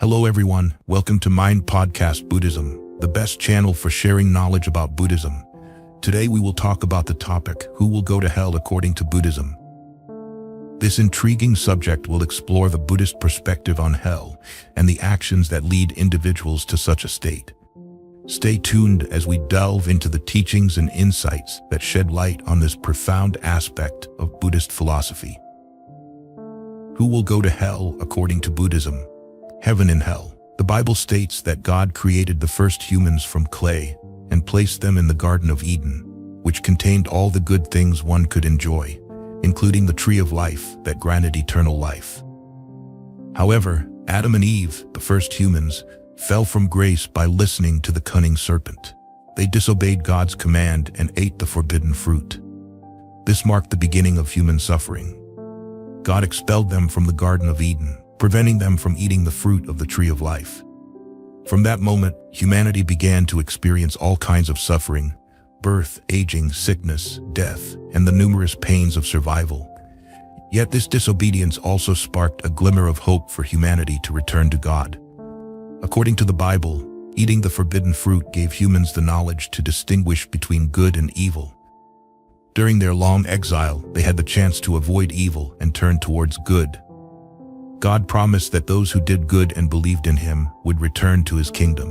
Hello everyone, welcome to Mind Podcast Buddhism, the best channel for sharing knowledge about Buddhism. Today we will talk about the topic, who will go to hell according to Buddhism. This intriguing subject will explore the Buddhist perspective on hell and the actions that lead individuals to such a state. Stay tuned as we delve into the teachings and insights that shed light on this profound aspect of Buddhist philosophy. Who will go to hell according to Buddhism? Heaven and hell. The Bible states that God created the first humans from clay and placed them in the Garden of Eden, which contained all the good things one could enjoy, including the tree of life that granted eternal life. However, Adam and Eve, the first humans, fell from grace by listening to the cunning serpent. They disobeyed God's command and ate the forbidden fruit. This marked the beginning of human suffering. God expelled them from the Garden of Eden, preventing them from eating the fruit of the tree of life. From that moment, humanity began to experience all kinds of suffering: birth, aging, sickness, death, and the numerous pains of survival. Yet this disobedience also sparked a glimmer of hope for humanity to return to God. According to the Bible, eating the forbidden fruit gave humans the knowledge to distinguish between good and evil. During their long exile, they had the chance to avoid evil and turn towards good. God promised that those who did good and believed in Him would return to His kingdom.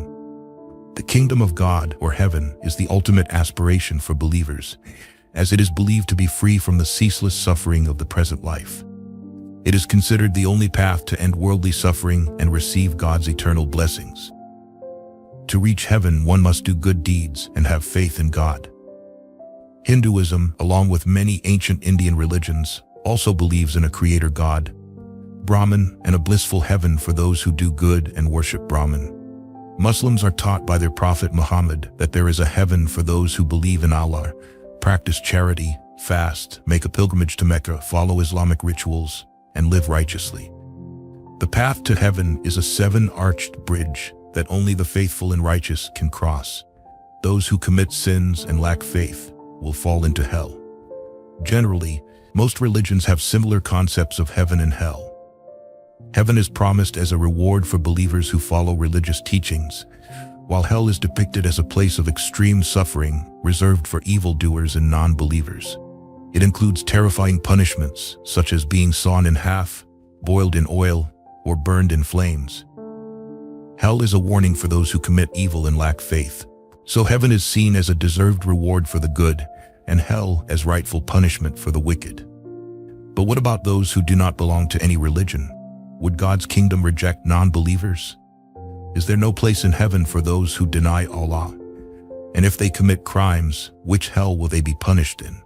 The kingdom of God, or heaven, is the ultimate aspiration for believers, as it is believed to be free from the ceaseless suffering of the present life. It is considered the only path to end worldly suffering and receive God's eternal blessings. To reach heaven, one must do good deeds and have faith in God. Hinduism, along with many ancient Indian religions, also believes in a creator God, Brahman, and a blissful heaven for those who do good and worship Brahman. Muslims are taught by their prophet Muhammad that there is a heaven for those who believe in Allah, practice charity, fast, make a pilgrimage to Mecca, follow Islamic rituals, and live righteously. The path to heaven is a seven-arched bridge that only the faithful and righteous can cross. Those who commit sins and lack faith will fall into hell. Generally, most religions have similar concepts of heaven and hell. Heaven is promised as a reward for believers who follow religious teachings, while hell is depicted as a place of extreme suffering reserved for evildoers and non-believers. It includes terrifying punishments, such as being sawn in half, boiled in oil, or burned in flames. Hell is a warning for those who commit evil and lack faith. So heaven is seen as a deserved reward for the good, and hell as rightful punishment for the wicked. But what about those who do not belong to any religion? Would God's kingdom reject non-believers? Is there no place in heaven for those who deny Allah? And if they commit crimes, which hell will they be punished in?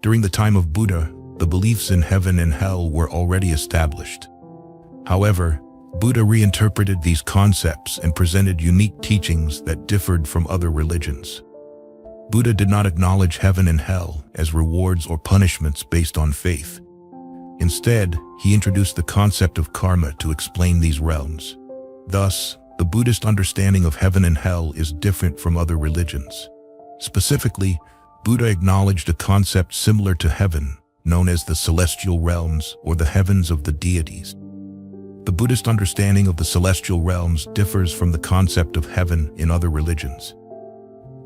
During the time of Buddha, the beliefs in heaven and hell were already established. However, Buddha reinterpreted these concepts and presented unique teachings that differed from other religions. Buddha did not acknowledge heaven and hell as rewards or punishments based on faith. Instead, he introduced the concept of karma to explain these realms. Thus, the Buddhist understanding of heaven and hell is different from other religions. Specifically, Buddha acknowledged a concept similar to heaven, known as the celestial realms or the heavens of the deities. The Buddhist understanding of the celestial realms differs from the concept of heaven in other religions.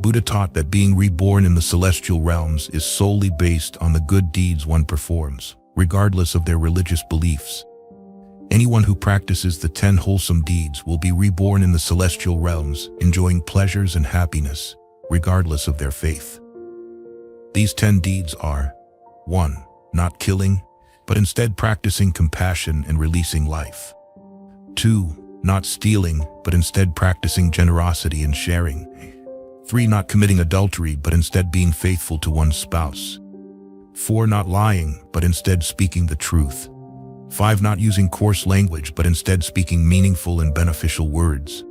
Buddha taught that being reborn in the celestial realms is solely based on the good deeds one performs, regardless of their religious beliefs. Anyone who practices the 10 wholesome deeds will be reborn in the celestial realms, enjoying pleasures and happiness, regardless of their faith. These 10 deeds are: 1. Not killing, but instead practicing compassion and releasing life. 2. Not stealing, but instead practicing generosity and sharing. 3. Not committing adultery, but instead being faithful to one's spouse. 4. Not lying, but instead speaking the truth. 5. Not using coarse language, but instead speaking meaningful and beneficial words.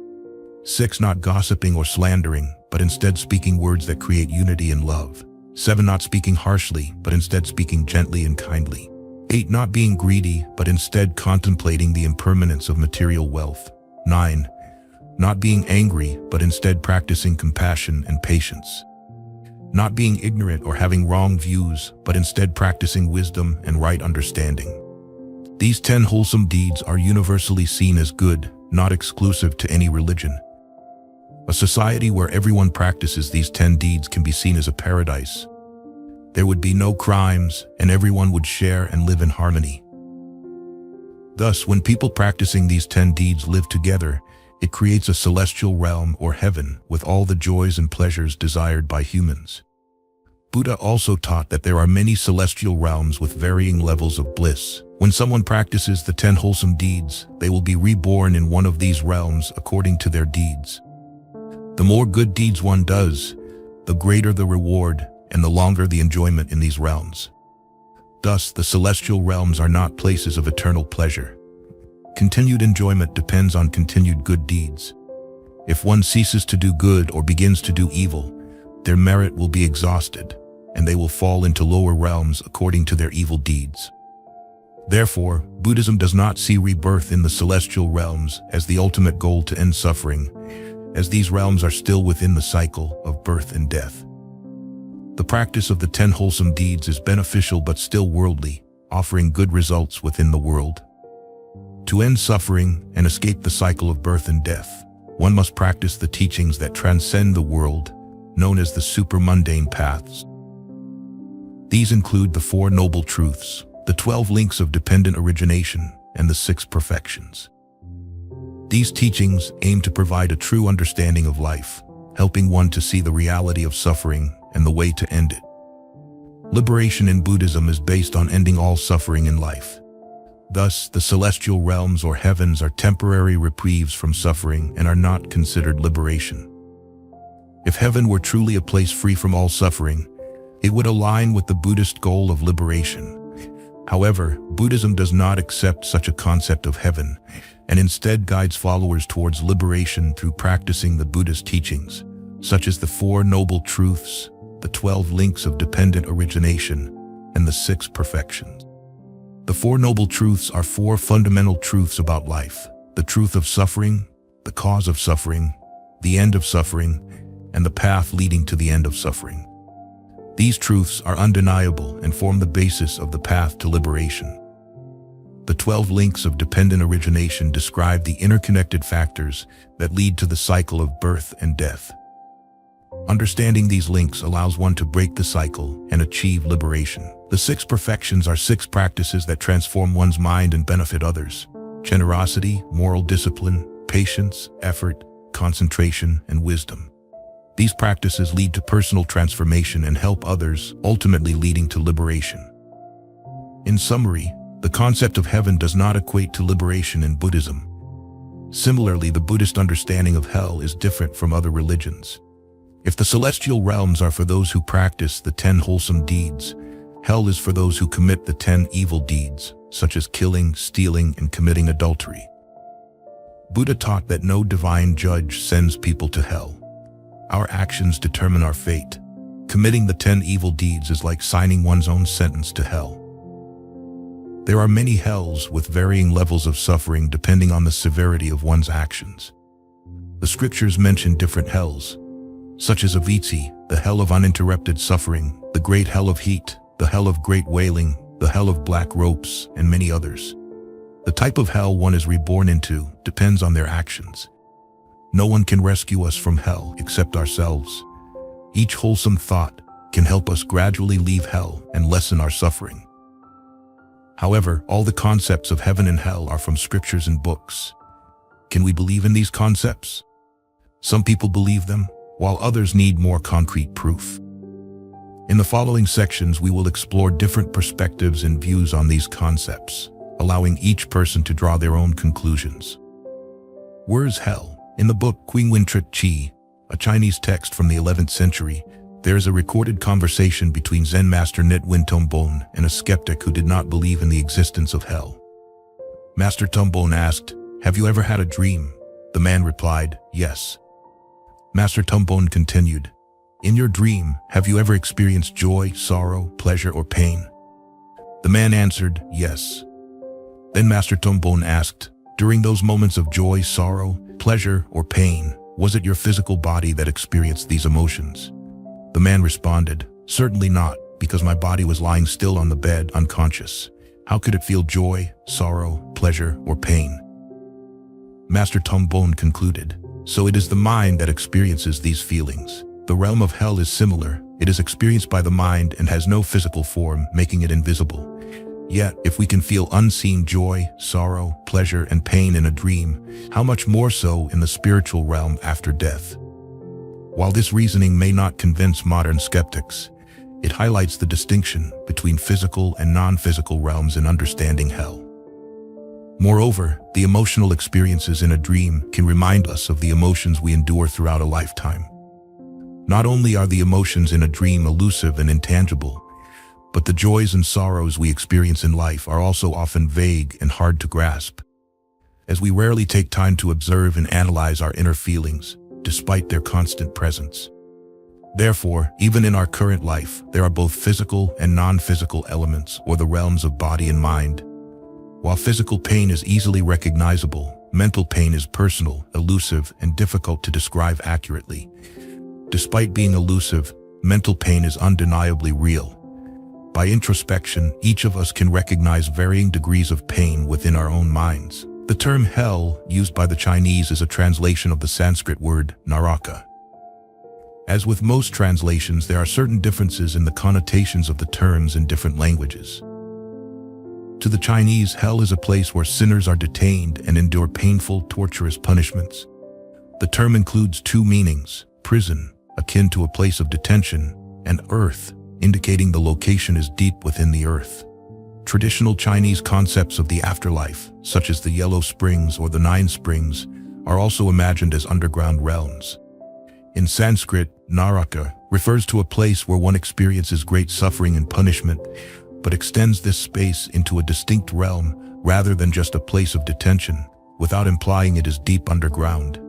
6. Not gossiping or slandering, but instead speaking words that create unity and love. 7. Not speaking harshly, but instead speaking gently and kindly. 8. Not being greedy, but instead contemplating the impermanence of material wealth. 9. Not being angry, but instead practicing compassion and patience. Not being ignorant or having wrong views, but instead practicing wisdom and right understanding. These 10 wholesome deeds are universally seen as good, not exclusive to any religion. A society where everyone practices these 10 deeds can be seen as a paradise. There would be no crimes, and everyone would share and live in harmony. Thus, when people practicing these 10 deeds live together, it creates a celestial realm or heaven with all the joys and pleasures desired by humans. Buddha also taught that there are many celestial realms with varying levels of bliss. When someone practices the 10 wholesome deeds, they will be reborn in one of these realms according to their deeds. The more good deeds one does, the greater the reward and the longer the enjoyment in these realms. Thus, the celestial realms are not places of eternal pleasure. Continued enjoyment depends on continued good deeds. If one ceases to do good or begins to do evil, their merit will be exhausted, and they will fall into lower realms according to their evil deeds. Therefore, Buddhism does not see rebirth in the celestial realms as the ultimate goal to end suffering, as these realms are still within the cycle of birth and death. The practice of the 10 wholesome deeds is beneficial but still worldly, offering good results within the world. To end suffering and escape the cycle of birth and death, one must practice the teachings that transcend the world, known as the supramundane paths. These include the 4 noble truths, the 12 links of dependent origination, and the 6 perfections. These teachings aim to provide a true understanding of life, helping one to see the reality of suffering and the way to end it. Liberation in Buddhism is based on ending all suffering in life. Thus, the celestial realms or heavens are temporary reprieves from suffering and are not considered liberation. If heaven were truly a place free from all suffering, it would align with the Buddhist goal of liberation. However, Buddhism does not accept such a concept of heaven, and instead guides followers towards liberation through practicing the Buddhist teachings, such as the 4 noble truths, the 12 links of dependent origination, and the 6 perfections. The 4 noble truths are 4 fundamental truths about life: the truth of suffering, the cause of suffering, the end of suffering, and the path leading to the end of suffering. These truths are undeniable and form the basis of the path to liberation. The 12 links of dependent origination describe the interconnected factors that lead to the cycle of birth and death. Understanding these links allows one to break the cycle and achieve liberation. The 6 perfections are 6 practices that transform one's mind and benefit others: generosity, moral discipline, patience, effort, concentration, and wisdom. These practices lead to personal transformation and help others, ultimately leading to liberation. In summary, the concept of heaven does not equate to liberation in Buddhism. Similarly, the Buddhist understanding of hell is different from other religions. If the celestial realms are for those who practice the 10 wholesome deeds, hell is for those who commit the 10 evil deeds, such as killing, stealing, and committing adultery. Buddha taught that no divine judge sends people to hell. Our actions determine our fate. Committing the 10 evil deeds is like signing one's own sentence to hell. There are many hells with varying levels of suffering depending on the severity of one's actions. The scriptures mention different hells, such as Avitsi, the hell of uninterrupted suffering, the great hell of heat, the hell of great wailing, the hell of black ropes, and many others. The type of hell one is reborn into depends on their actions. No one can rescue us from hell except ourselves. Each wholesome thought can help us gradually leave hell and lessen our suffering. However, all the concepts of heaven and hell are from scriptures and books. Can we believe in these concepts? Some people believe them, while others need more concrete proof. In the following sections, we will explore different perspectives and views on these concepts, allowing each person to draw their own conclusions. Where is hell? In the book Queen Wintrit Chi, a Chinese text from the 11th century, there is a recorded conversation between Zen master Net Win Tombone and a skeptic who did not believe in the existence of hell. Master Tombone asked, "Have you ever had a dream?" The man replied, "Yes." Master Tombone continued, "In your dream, have you ever experienced joy, sorrow, pleasure, or pain?" The man answered, "Yes." Then Master Tombone asked, "During those moments of joy, sorrow, pleasure, or pain, was it your physical body that experienced these emotions?" The man responded, "Certainly not, because my body was lying still on the bed, unconscious. How could it feel joy, sorrow, pleasure, or pain?" Master Tombone concluded. So it is the mind that experiences these feelings. The realm of hell is similar. It is experienced by the mind and has no physical form, making it invisible. Yet, if we can feel unseen joy, sorrow, pleasure, and pain in a dream, how much more so in the spiritual realm after death? While this reasoning may not convince modern skeptics, it highlights the distinction between physical and non-physical realms in understanding hell. Moreover, the emotional experiences in a dream can remind us of the emotions we endure throughout a lifetime. Not only are the emotions in a dream elusive and intangible, but the joys and sorrows we experience in life are also often vague and hard to grasp, as we rarely take time to observe and analyze our inner feelings, despite their constant presence. Therefore, even in our current life, there are both physical and non-physical elements, or the realms of body and mind. While physical pain is easily recognizable, mental pain is personal, elusive, and difficult to describe accurately. Despite being elusive, mental pain is undeniably real. By introspection, each of us can recognize varying degrees of pain within our own minds. The term hell, used by the Chinese, is a translation of the Sanskrit word naraka. As with most translations, there are certain differences in the connotations of the terms in different languages. To the Chinese, hell is a place where sinners are detained and endure painful, torturous punishments. The term includes two meanings: prison, akin to a place of detention, and earth, indicating the location is deep within the earth. Traditional Chinese concepts of the afterlife, such as the Yellow Springs or the Nine Springs, are also imagined as underground realms. In Sanskrit, naraka refers to a place where one experiences great suffering and punishment, but extends this space into a distinct realm rather than just a place of detention, without implying it is deep underground.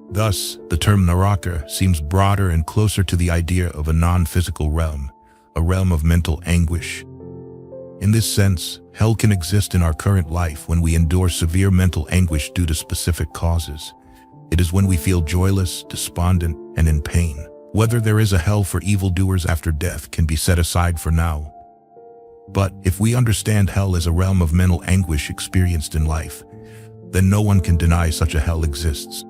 Thus, the term naraka seems broader and closer to the idea of a non-physical realm, a realm of mental anguish. In this sense, hell can exist in our current life when we endure severe mental anguish due to specific causes. It is when we feel joyless, despondent, and in pain. Whether there is a hell for evildoers after death can be set aside for now. But if we understand hell as a realm of mental anguish experienced in life, then no one can deny such a hell exists.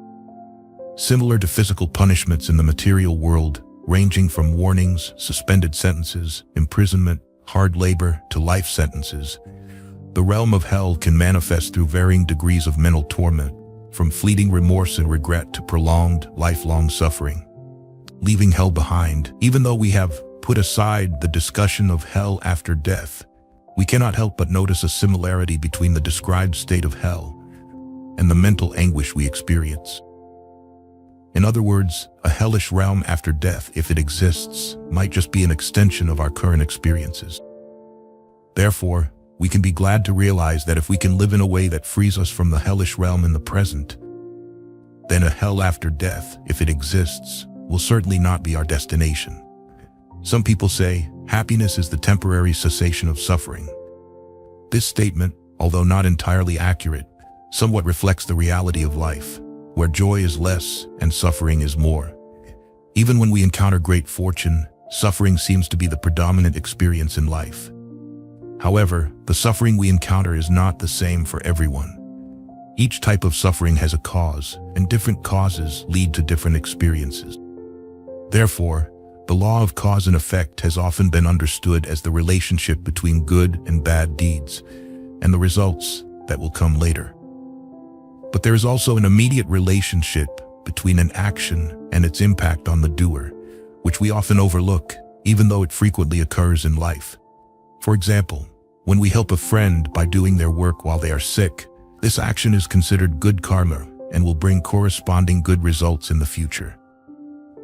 Similar to physical punishments in the material world, ranging from warnings, suspended sentences, imprisonment, hard labor, to life sentences, the realm of hell can manifest through varying degrees of mental torment, from fleeting remorse and regret to prolonged, lifelong suffering. Leaving hell behind, even though we have put aside the discussion of hell after death, we cannot help but notice a similarity between the described state of hell and the mental anguish we experience. In other words, a hellish realm after death, if it exists, might just be an extension of our current experiences. Therefore, we can be glad to realize that if we can live in a way that frees us from the hellish realm in the present, then a hell after death, if it exists, will certainly not be our destination. Some people say, happiness is the temporary cessation of suffering. This statement, although not entirely accurate, somewhat reflects the reality of life, where joy is less and suffering is more. Even when we encounter great fortune, suffering seems to be the predominant experience in life. However, the suffering we encounter is not the same for everyone. Each type of suffering has a cause, and different causes lead to different experiences. Therefore, the law of cause and effect has often been understood as the relationship between good and bad deeds, and the results that will come later. But there is also an immediate relationship between an action and its impact on the doer, which we often overlook, even though it frequently occurs in life. For example, when we help a friend by doing their work while they are sick, this action is considered good karma and will bring corresponding good results in the future.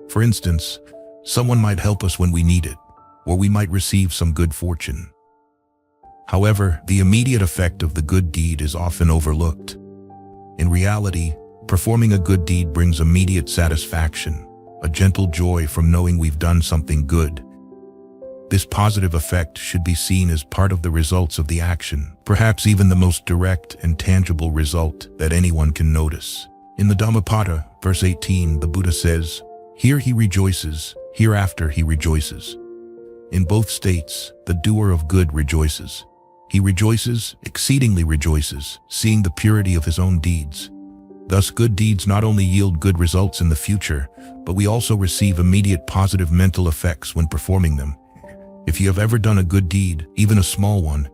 For instance, someone might help us when we need it, or we might receive some good fortune. However, the immediate effect of the good deed is often overlooked. In reality, performing a good deed brings immediate satisfaction, a gentle joy from knowing we've done something good. This positive effect should be seen as part of the results of the action, perhaps even the most direct and tangible result that anyone can notice. In the Dhammapada, verse 18, the Buddha says, "Here he rejoices, hereafter he rejoices." In both states, the doer of good rejoices. He rejoices, exceedingly rejoices, seeing the purity of his own deeds, Thus, good deeds not only yield good results in the future, but we also receive immediate positive mental effects when performing them. If you have ever done a good deed, even a small one,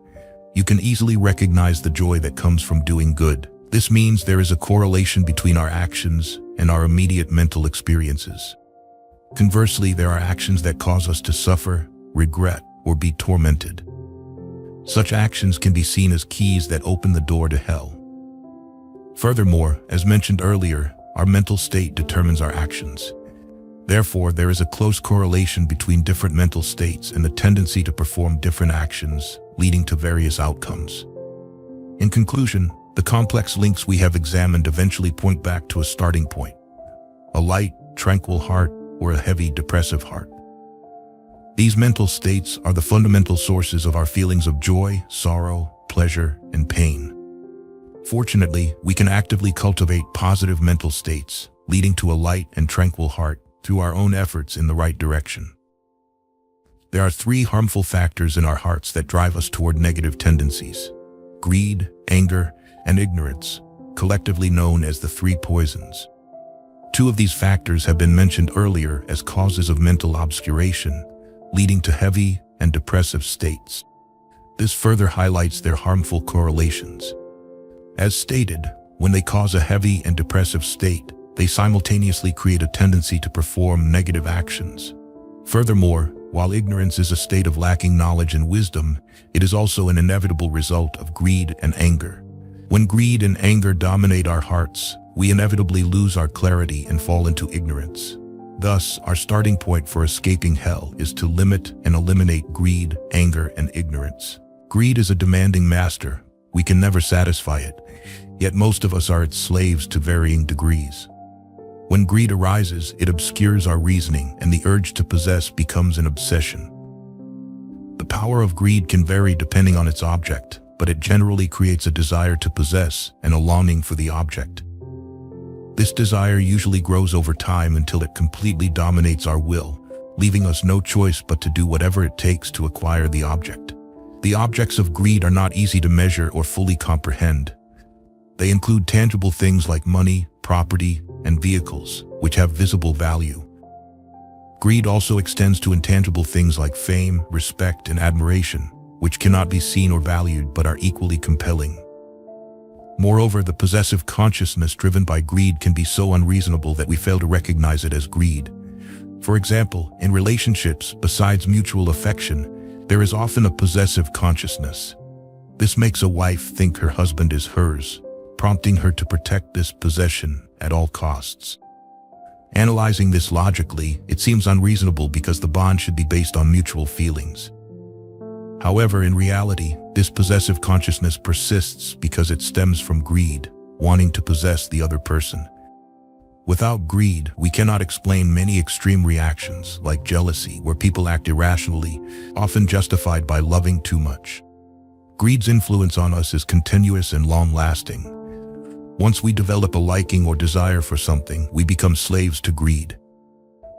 you can easily recognize the joy that comes from doing good. This means there is a correlation between our actions and our immediate mental experiences. Conversely, there are actions that cause us to suffer, regret, or be tormented. Such actions can be seen as keys that open the door to hell. Furthermore, as mentioned earlier, our mental state determines our actions. Therefore, there is a close correlation between different mental states and the tendency to perform different actions, leading to various outcomes. In conclusion, the complex links we have examined eventually point back to a starting point: a light, tranquil heart or a heavy, depressive heart. These mental states are the fundamental sources of our feelings of joy, sorrow, pleasure, and pain. Fortunately, we can actively cultivate positive mental states, leading to a light and tranquil heart through our own efforts in the right direction. There are 3 harmful factors in our hearts that drive us toward negative tendencies: greed, anger, and ignorance, collectively known as the 3 poisons. 2 of these factors have been mentioned earlier as causes of mental obscuration, leading to heavy and depressive states. This further highlights their harmful correlations. As stated, when they cause a heavy and depressive state, they simultaneously create a tendency to perform negative actions. Furthermore, while ignorance is a state of lacking knowledge and wisdom, it is also an inevitable result of greed and anger. When greed and anger dominate our hearts, we inevitably lose our clarity and fall into ignorance. Thus, our starting point for escaping hell is to limit and eliminate greed, anger, and ignorance. Greed is a demanding master. We can never satisfy it, yet most of us are its slaves to varying degrees. When greed arises, it obscures our reasoning, and the urge to possess becomes an obsession. The power of greed can vary depending on its object, but it generally creates a desire to possess and a longing for the object. This desire usually grows over time until it completely dominates our will, leaving us no choice but to do whatever it takes to acquire the object. The objects of greed are not easy to measure or fully comprehend. They include tangible things like money, property, and vehicles, which have visible value. Greed also extends to intangible things like fame, respect, and admiration, which cannot be seen or valued but are equally compelling. Moreover, the possessive consciousness driven by greed can be so unreasonable that we fail to recognize it as greed. For example, in relationships, besides mutual affection, there is often a possessive consciousness. This makes a wife think her husband is hers, prompting her to protect this possession at all costs. Analyzing this logically, it seems unreasonable because the bond should be based on mutual feelings. However, in reality, this possessive consciousness persists because it stems from greed, wanting to possess the other person. Without greed, we cannot explain many extreme reactions, like jealousy, where people act irrationally, often justified by loving too much. Greed's influence on us is continuous and long-lasting. Once we develop a liking or desire for something, we become slaves to greed.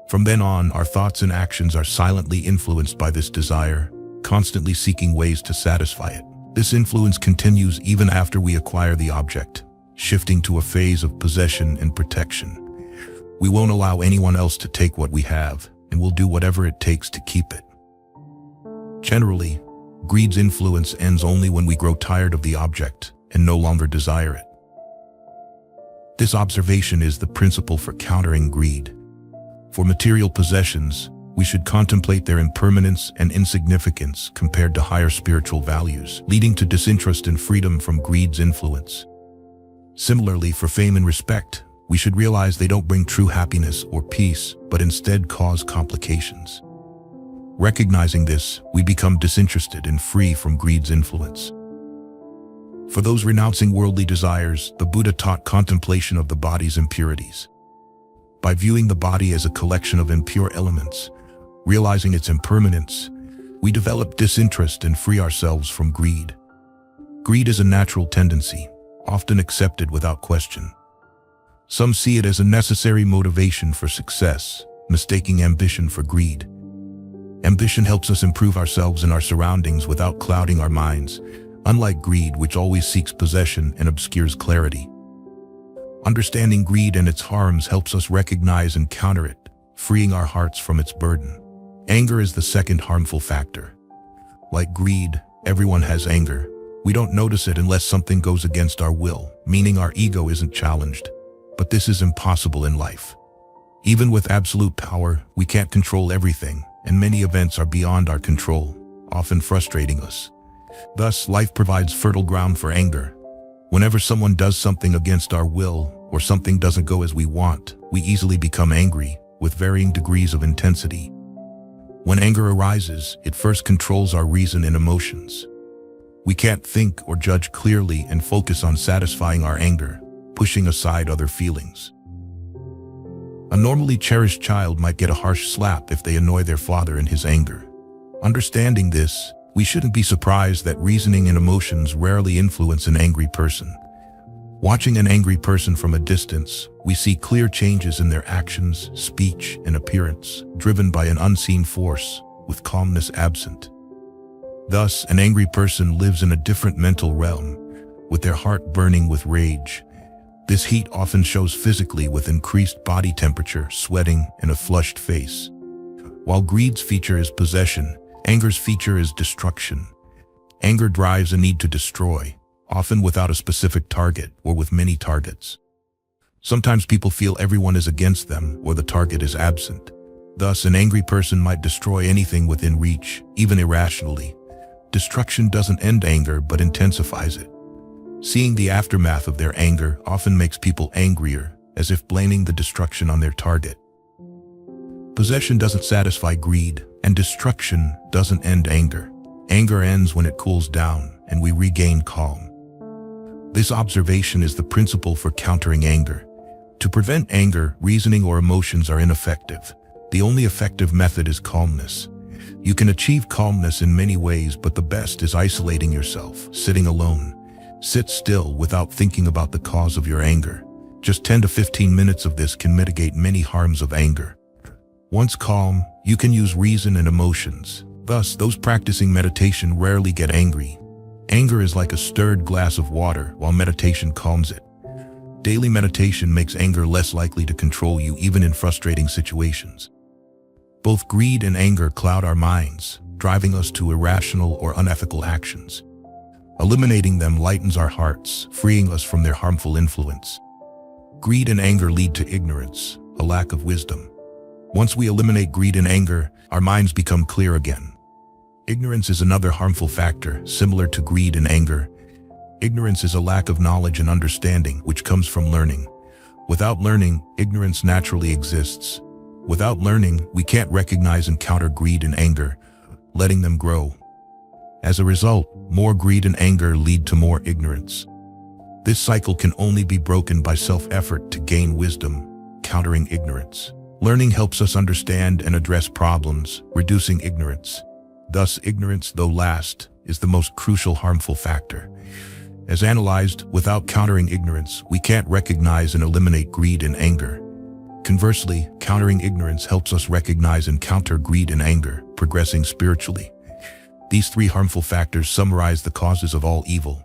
From then on, our thoughts and actions are silently influenced by this desire, constantly seeking ways to satisfy it. This influence continues even after we acquire the object, shifting to a phase of possession and protection. We won't allow anyone else to take what we have, and we'll do whatever it takes to keep it. Generally, greed's influence ends only when we grow tired of the object and no longer desire it. This observation is the principle for countering greed. For material possessions, we should contemplate their impermanence and insignificance compared to higher spiritual values, leading to disinterest and freedom from greed's influence. Similarly, for fame and respect, we should realize they don't bring true happiness or peace, but instead cause complications. Recognizing this, we become disinterested and free from greed's influence. For those renouncing worldly desires, the Buddha taught contemplation of the body's impurities. By viewing the body as a collection of impure elements, realizing its impermanence, we develop disinterest and free ourselves from greed. Greed is a natural tendency, often accepted without question. Some see it as a necessary motivation for success, mistaking ambition for greed. Ambition helps us improve ourselves and our surroundings without clouding our minds, unlike greed, which always seeks possession and obscures clarity. Understanding greed and its harms helps us recognize and counter it, freeing our hearts from its burden. Anger is the second harmful factor. Like greed, everyone has anger. We don't notice it unless something goes against our will, meaning our ego isn't challenged. But this is impossible in life. Even with absolute power, we can't control everything, and many events are beyond our control, often frustrating us. Thus, life provides fertile ground for anger. Whenever someone does something against our will, or something doesn't go as we want, we easily become angry, with varying degrees of intensity. When anger arises, it first controls our reason and emotions. We can't think or judge clearly and focus on satisfying our anger, pushing aside other feelings. A normally cherished child might get a harsh slap if they annoy their father in his anger. Understanding this, we shouldn't be surprised that reasoning and emotions rarely influence an angry person. Watching an angry person from a distance, we see clear changes in their actions, speech, and appearance, driven by an unseen force, with calmness absent. Thus, an angry person lives in a different mental realm, with their heart burning with rage. This heat often shows physically with increased body temperature, sweating, and a flushed face. While greed's feature is possession, anger's feature is destruction. Anger drives a need to destroy, often without a specific target or with many targets. Sometimes people feel everyone is against them or the target is absent. Thus, an angry person might destroy anything within reach, even irrationally. Destruction doesn't end anger but intensifies it. Seeing the aftermath of their anger often makes people angrier, as if blaming the destruction on their target. Possession doesn't satisfy greed, and destruction doesn't end anger. Anger ends when it cools down and we regain calm. This observation is the principle for countering anger. To prevent anger, reasoning or emotions are ineffective. The only effective method is calmness. You can achieve calmness in many ways, but the best is isolating yourself, sitting alone. Sit still without thinking about the cause of your anger. Just 10 to 15 minutes of this can mitigate many harms of anger. Once calm, you can use reason and emotions. Thus, those practicing meditation rarely get angry. Anger is like a stirred glass of water, while meditation calms it. Daily meditation makes anger less likely to control you even in frustrating situations. Both greed and anger cloud our minds, driving us to irrational or unethical actions. Eliminating them lightens our hearts, freeing us from their harmful influence. Greed and anger lead to ignorance, a lack of wisdom. Once we eliminate greed and anger, our minds become clear again. Ignorance is another harmful factor, similar to greed and anger. Ignorance is a lack of knowledge and understanding, which comes from learning. Without learning, ignorance naturally exists. Without learning, we can't recognize and counter greed and anger, letting them grow. As a result, more greed and anger lead to more ignorance. This cycle can only be broken by self-effort to gain wisdom, countering ignorance. Learning helps us understand and address problems, reducing ignorance. Thus, ignorance, though last, is the most crucial harmful factor. As analyzed, without countering ignorance, we can't recognize and eliminate greed and anger. Conversely, countering ignorance helps us recognize and counter greed and anger, progressing spiritually. These three harmful factors summarize the causes of all evil.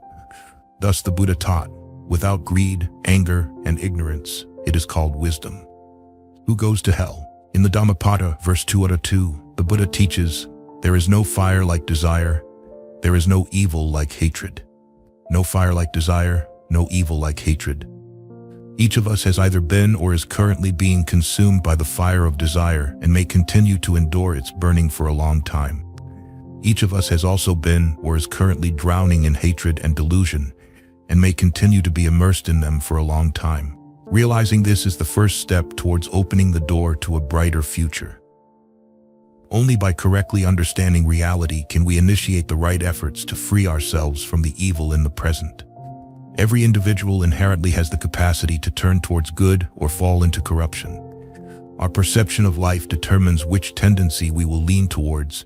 Thus, the Buddha taught, without greed, anger, and ignorance, it is called wisdom. Who goes to hell? In the Dhammapada, verse 202, the Buddha teaches, there is no fire like desire, there is no evil like hatred. No fire like desire, no evil like hatred. Each of us has either been or is currently being consumed by the fire of desire and may continue to endure its burning for a long time. Each of us has also been or is currently drowning in hatred and delusion and may continue to be immersed in them for a long time. Realizing this is the first step towards opening the door to a brighter future. Only by correctly understanding reality can we initiate the right efforts to free ourselves from the evil in the present. Every individual inherently has the capacity to turn towards good or fall into corruption. Our perception of life determines which tendency we will lean towards,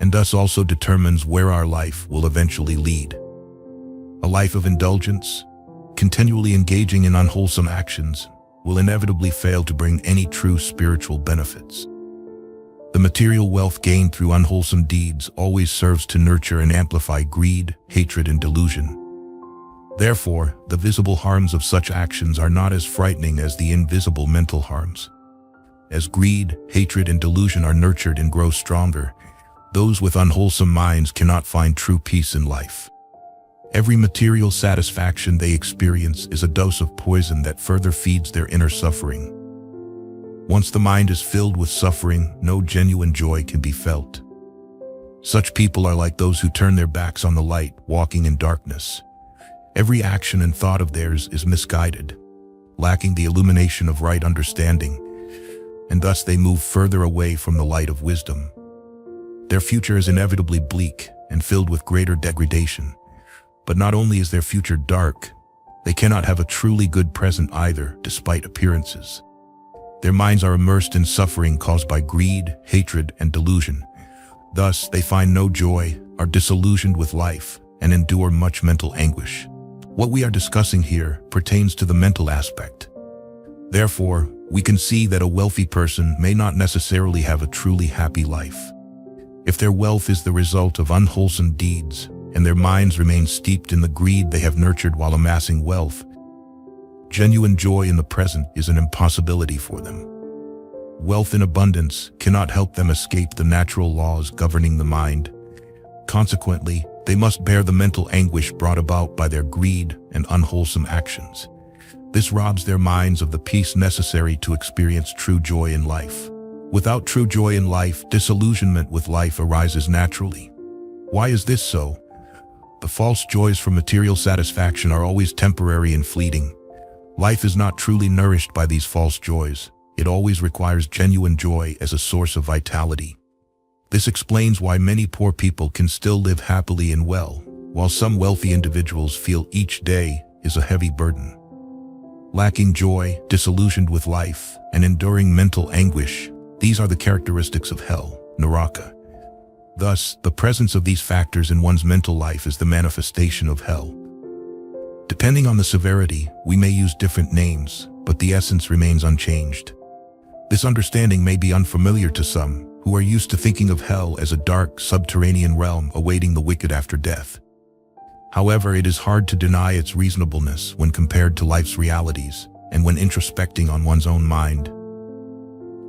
and thus also determines where our life will eventually lead. A life of indulgence, continually engaging in unwholesome actions, will inevitably fail to bring any true spiritual benefits. The material wealth gained through unwholesome deeds always serves to nurture and amplify greed, hatred, and delusion. Therefore, the visible harms of such actions are not as frightening as the invisible mental harms. As greed, hatred, and delusion are nurtured and grow stronger, those with unwholesome minds cannot find true peace in life. Every material satisfaction they experience is a dose of poison that further feeds their inner suffering. Once the mind is filled with suffering, no genuine joy can be felt. Such people are like those who turn their backs on the light, walking in darkness. Every action and thought of theirs is misguided, lacking the illumination of right understanding, and thus they move further away from the light of wisdom. Their future is inevitably bleak and filled with greater degradation. But not only is their future dark, they cannot have a truly good present either, despite appearances. Their minds are immersed in suffering caused by greed, hatred, and delusion. Thus, they find no joy, are disillusioned with life, and endure much mental anguish. What we are discussing here pertains to the mental aspect. Therefore, we can see that a wealthy person may not necessarily have a truly happy life. If their wealth is the result of unwholesome deeds, and their minds remain steeped in the greed they have nurtured while amassing wealth, genuine joy in the present is an impossibility for them. Wealth in abundance cannot help them escape the natural laws governing the mind. Consequently, they must bear the mental anguish brought about by their greed and unwholesome actions. This robs their minds of the peace necessary to experience true joy in life. Without true joy in life, disillusionment with life arises naturally. Why is this so? The false joys from material satisfaction are always temporary and fleeting. Life is not truly nourished by these false joys. It always requires genuine joy as a source of vitality. This explains why many poor people can still live happily and well, while some wealthy individuals feel each day is a heavy burden. Lacking joy, disillusioned with life, and enduring mental anguish, these are the characteristics of hell, Naraka. Thus, the presence of these factors in one's mental life is the manifestation of hell. Depending on the severity, we may use different names, but the essence remains unchanged. This understanding may be unfamiliar to some, who are used to thinking of hell as a dark, subterranean realm awaiting the wicked after death. However, it is hard to deny its reasonableness when compared to life's realities and when introspecting on one's own mind.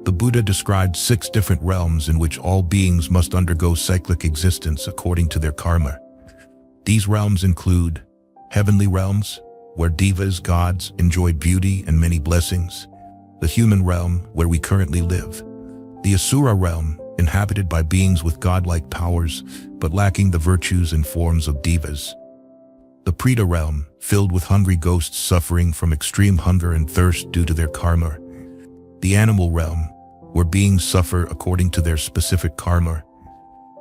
The Buddha described 6 different realms in which all beings must undergo cyclic existence according to their karma. These realms include heavenly realms, where devas, gods, enjoy beauty and many blessings; the human realm, where we currently live; the Asura realm, inhabited by beings with godlike powers, but lacking the virtues and forms of devas; the Preta realm, filled with hungry ghosts suffering from extreme hunger and thirst due to their karma; the animal realm, where beings suffer according to their specific karma;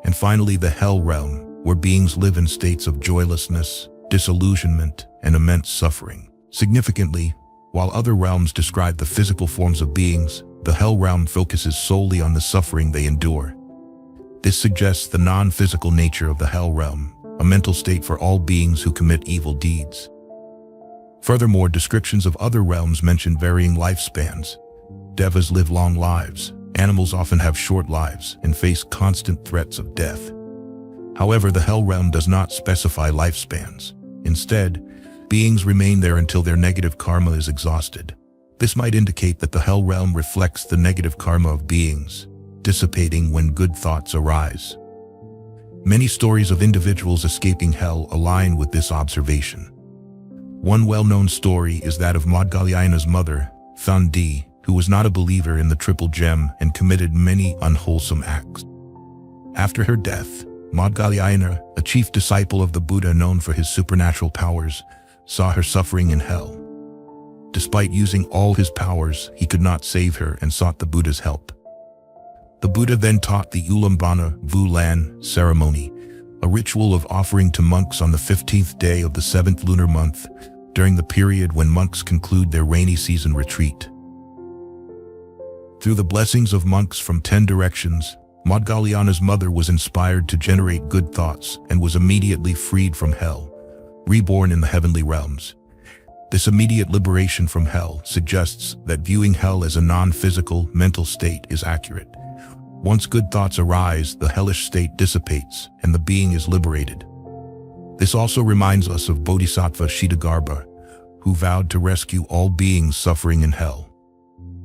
and finally the hell realm, where beings live in states of joylessness, disillusionment, and immense suffering. Significantly, while other realms describe the physical forms of beings, the hell realm focuses solely on the suffering they endure. This suggests the non-physical nature of the hell realm, a mental state for all beings who commit evil deeds. Furthermore, descriptions of other realms mention varying lifespans. Devas live long lives. Animals often have short lives and face constant threats of death. However, the hell realm does not specify lifespans. Instead, beings remain there until their negative karma is exhausted. This might indicate that the hell realm reflects the negative karma of beings, dissipating when good thoughts arise. Many stories of individuals escaping hell align with this observation. One well-known story is that of Maudgalyayana's mother, Thandi, who was not a believer in the Triple Gem and committed many unwholesome acts. After her death, Maudgalyayana, a chief disciple of the Buddha known for his supernatural powers, saw her suffering in hell. Despite using all his powers, he could not save her and sought the Buddha's help. The Buddha then taught the Ulambana Vu Lan ceremony, a ritual of offering to monks on the 15th day of the 7th lunar month, during the period when monks conclude their rainy season retreat. Through the blessings of monks from 10 directions, Maudgalyayana's mother was inspired to generate good thoughts and was immediately freed from hell, reborn in the heavenly realms. This immediate liberation from hell suggests that viewing hell as a non-physical, mental state is accurate. Once good thoughts arise, the hellish state dissipates and the being is liberated. This also reminds us of Bodhisattva Kshitigarbha, who vowed to rescue all beings suffering in hell.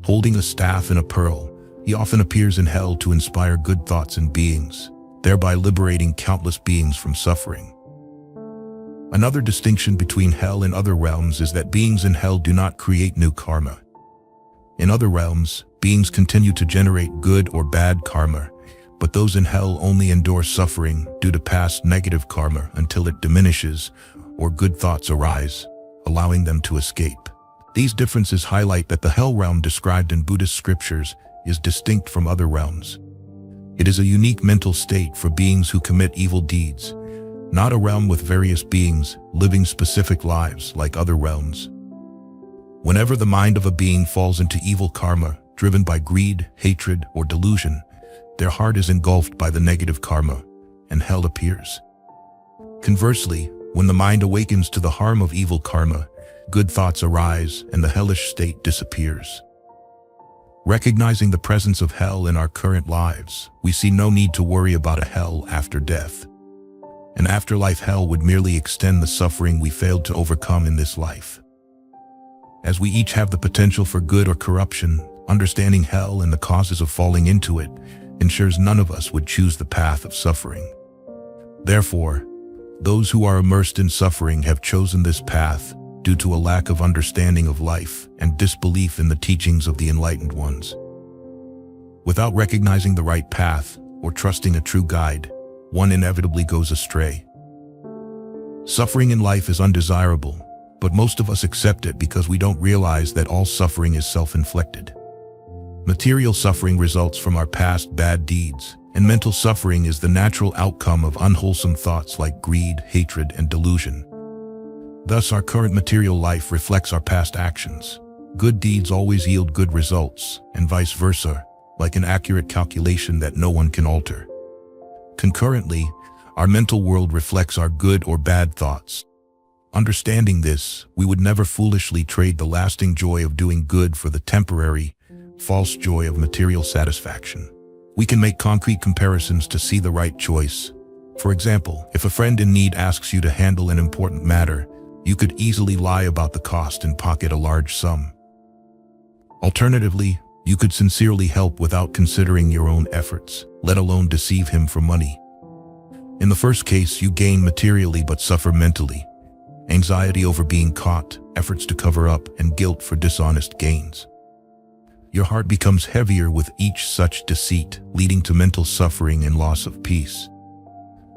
Holding a staff and a pearl, he often appears in hell to inspire good thoughts in beings, thereby liberating countless beings from suffering. Another distinction between hell and other realms is that beings in hell do not create new karma. In other realms, beings continue to generate good or bad karma, but those in hell only endure suffering due to past negative karma until it diminishes or good thoughts arise, allowing them to escape. These differences highlight that the hell realm described in Buddhist scriptures is distinct from other realms. It is a unique mental state for beings who commit evil deeds, not a realm with various beings living specific lives like other realms. Whenever the mind of a being falls into evil karma, driven by greed, hatred, or delusion, their heart is engulfed by the negative karma, and hell appears. Conversely, when the mind awakens to the harm of evil karma, good thoughts arise and the hellish state disappears. Recognizing the presence of hell in our current lives, we see no need to worry about a hell after death. An afterlife hell would merely extend the suffering we failed to overcome in this life. As we each have the potential for good or corruption, understanding hell and the causes of falling into it ensures none of us would choose the path of suffering. Therefore, those who are immersed in suffering have chosen this path due to a lack of understanding of life and disbelief in the teachings of the enlightened ones. Without recognizing the right path or trusting a true guide, one inevitably goes astray. Suffering in life is undesirable, but most of us accept it because we don't realize that all suffering is self-inflicted. Material suffering results from our past bad deeds, and mental suffering is the natural outcome of unwholesome thoughts like greed, hatred, and delusion. Thus, our current material life reflects our past actions. Good deeds always yield good results, and vice versa, like an accurate calculation that no one can alter. Concurrently, our mental world reflects our good or bad thoughts. Understanding this, we would never foolishly trade the lasting joy of doing good for the temporary, false joy of material satisfaction. We can make concrete comparisons to see the right choice. For example, if a friend in need asks you to handle an important matter, you could easily lie about the cost and pocket a large sum. Alternatively, you could sincerely help without considering your own efforts, let alone deceive him for money. In the first case, you gain materially but suffer mentally. Anxiety over being caught, efforts to cover up, and guilt for dishonest gains. Your heart becomes heavier with each such deceit, leading to mental suffering and loss of peace.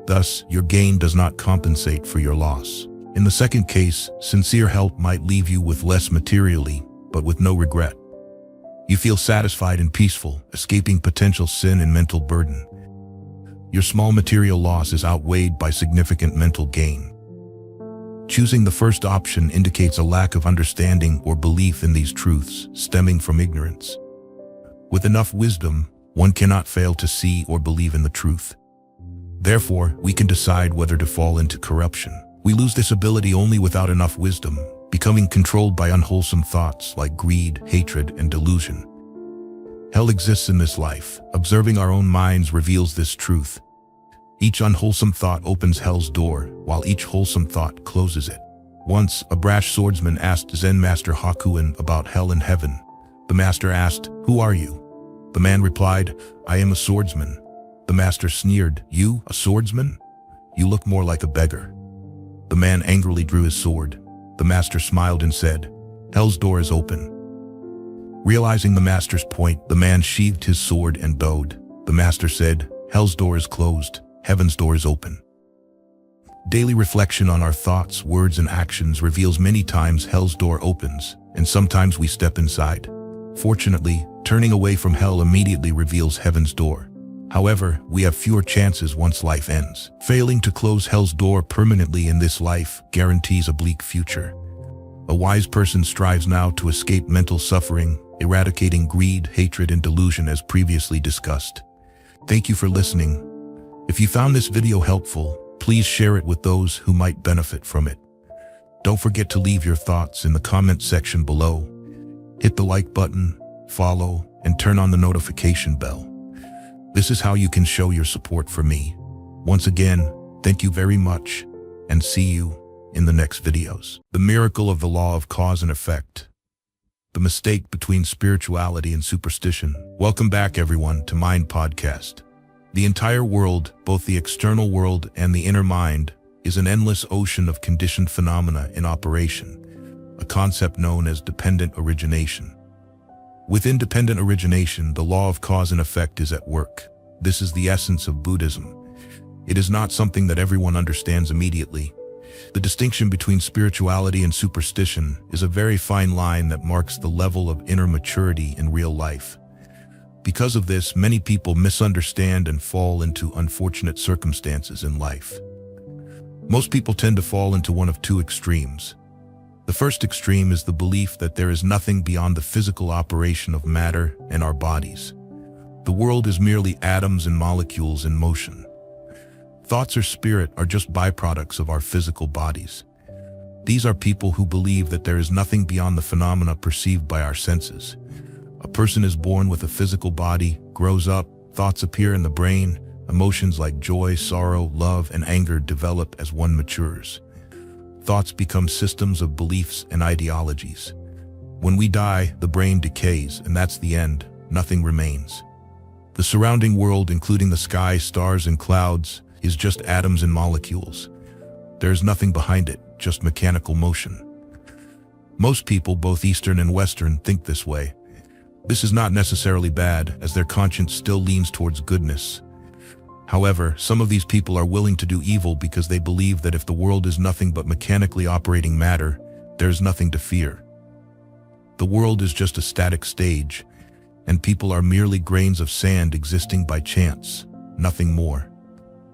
Thus, your gain does not compensate for your loss. In the second case, sincere help might leave you with less materially, but with no regret. You feel satisfied and peaceful, escaping potential sin and mental burden. Your small material loss is outweighed by significant mental gain. Choosing the first option indicates a lack of understanding or belief in these truths, stemming from ignorance. With enough wisdom, one cannot fail to see or believe in the truth. Therefore, we can decide whether to fall into corruption. We lose this ability only without enough wisdom, becoming controlled by unwholesome thoughts like greed, hatred, and delusion. Hell exists in this life. Observing our own minds reveals this truth. Each unwholesome thought opens hell's door, while each wholesome thought closes it. Once, a brash swordsman asked Zen master Hakuin about hell and heaven. The master asked, "Who are you?" The man replied, "I am a swordsman." The master sneered, "You, a swordsman? You look more like a beggar." The man angrily drew his sword. The master smiled and said, "Hell's door is open." Realizing the master's point, the man sheathed his sword and bowed. The master said, "Hell's door is closed. Heaven's door is open." Daily reflection on our thoughts, words, and actions reveals many times hell's door opens, and sometimes we step inside. Fortunately, turning away from hell immediately reveals heaven's door. However, we have fewer chances once life ends. Failing to close hell's door permanently in this life guarantees a bleak future. A wise person strives now to escape mental suffering, eradicating greed, hatred, and delusion as previously discussed. Thank you for listening. If you found this video helpful, please share it with those who might benefit from it. Don't forget to leave your thoughts in the comment section below. Hit the like button, follow, and turn on the notification bell. This is how you can show your support for me. Once again, thank you very much. and see you in the next videos. The miracle of the law of cause and effect. The mistake between spirituality and superstition. Welcome back, everyone, to Mind Podcast. The entire world, both the external world and the inner mind, is an endless ocean of conditioned phenomena in operation, a concept known as dependent origination. With independent origination, the law of cause and effect is at work. This is the essence of Buddhism. It is not something that everyone understands immediately. The distinction between spirituality and superstition is a very fine line that marks the level of inner maturity in real life. Because of this, many people misunderstand and fall into unfortunate circumstances in life. Most people tend to fall into one of two extremes. The first extreme is the belief that there is nothing beyond the physical operation of matter and our bodies. The world is merely atoms and molecules in motion. Thoughts or spirit are just byproducts of our physical bodies. These are people who believe that there is nothing beyond the phenomena perceived by our senses. A person is born with a physical body, grows up, thoughts appear in the brain, emotions like joy, sorrow, love, and anger develop as one matures. Thoughts become systems of beliefs and ideologies. When we die, the brain decays, and that's the end. Nothing remains. The surrounding world, including the sky, stars, and clouds, is just atoms and molecules. There is nothing behind it, just mechanical motion. Most people, both Eastern and Western, think this way. This is not necessarily bad, as their conscience still leans towards goodness. However, some of these people are willing to do evil because they believe that if the world is nothing but mechanically operating matter, there is nothing to fear. The world is just a static stage, and people are merely grains of sand existing by chance, nothing more.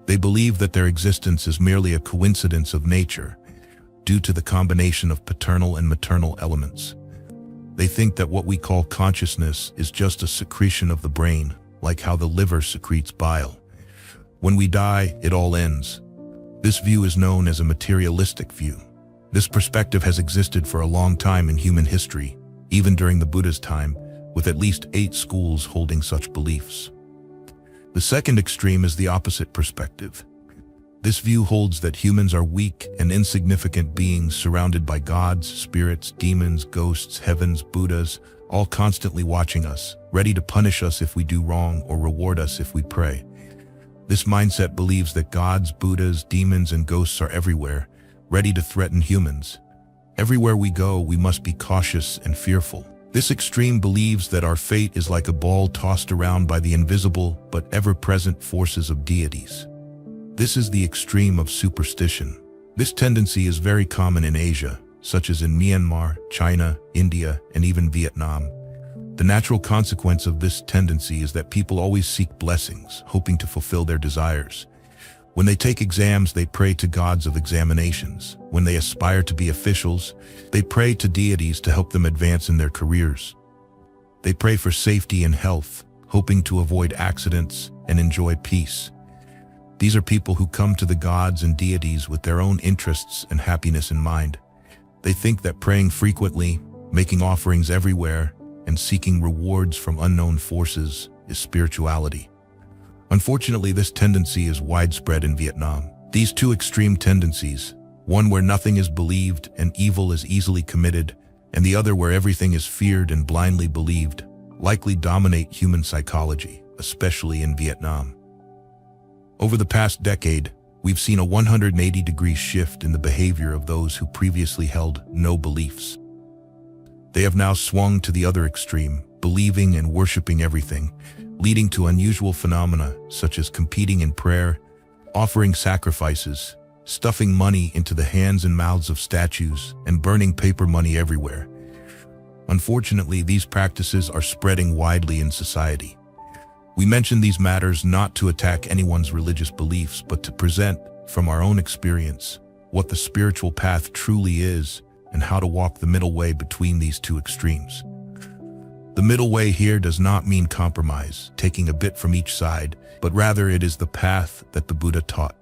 They believe that their existence is merely a coincidence of nature, due to the combination of paternal and maternal elements. They think that what we call consciousness is just a secretion of the brain, like how the liver secretes bile. When we die, it all ends. This view is known as a materialistic view. This perspective has existed for a long time in human history, even during the Buddha's time, with at least 8 schools holding such beliefs. The second extreme is the opposite perspective. This view holds that humans are weak and insignificant beings surrounded by gods, spirits, demons, ghosts, heavens, Buddhas, all constantly watching us, ready to punish us if we do wrong or reward us if we pray. This mindset believes that gods, Buddhas, demons, and ghosts are everywhere, ready to threaten humans. Everywhere we go, we must be cautious and fearful. This extreme believes that our fate is like a ball tossed around by the invisible but ever-present forces of deities. This is the extreme of superstition. This tendency is very common in Asia, such as in Myanmar, China, India, and even Vietnam. The natural consequence of this tendency is that people always seek blessings, hoping to fulfill their desires. When they take exams, they pray to gods of examinations. When they aspire to be officials, they pray to deities to help them advance in their careers. They pray for safety and health, hoping to avoid accidents and enjoy peace. These are people who come to the gods and deities with their own interests and happiness in mind. They think that praying frequently, making offerings everywhere, and seeking rewards from unknown forces is spirituality. Unfortunately, this tendency is widespread in Vietnam. These two extreme tendencies, one where nothing is believed and evil is easily committed, and the other where everything is feared and blindly believed, likely dominate human psychology, especially in Vietnam. Over the past decade, we've seen a 180-degree shift in the behavior of those who previously held no beliefs. They have now swung to the other extreme, believing and worshiping everything, leading to unusual phenomena such as competing in prayer, offering sacrifices, stuffing money into the hands and mouths of statues, and burning paper money everywhere. Unfortunately, these practices are spreading widely in society. We mention these matters not to attack anyone's religious beliefs, but to present, from our own experience, what the spiritual path truly is and how to walk the middle way between these two extremes. The middle way here does not mean compromise, taking a bit from each side, but rather it is the path that the Buddha taught.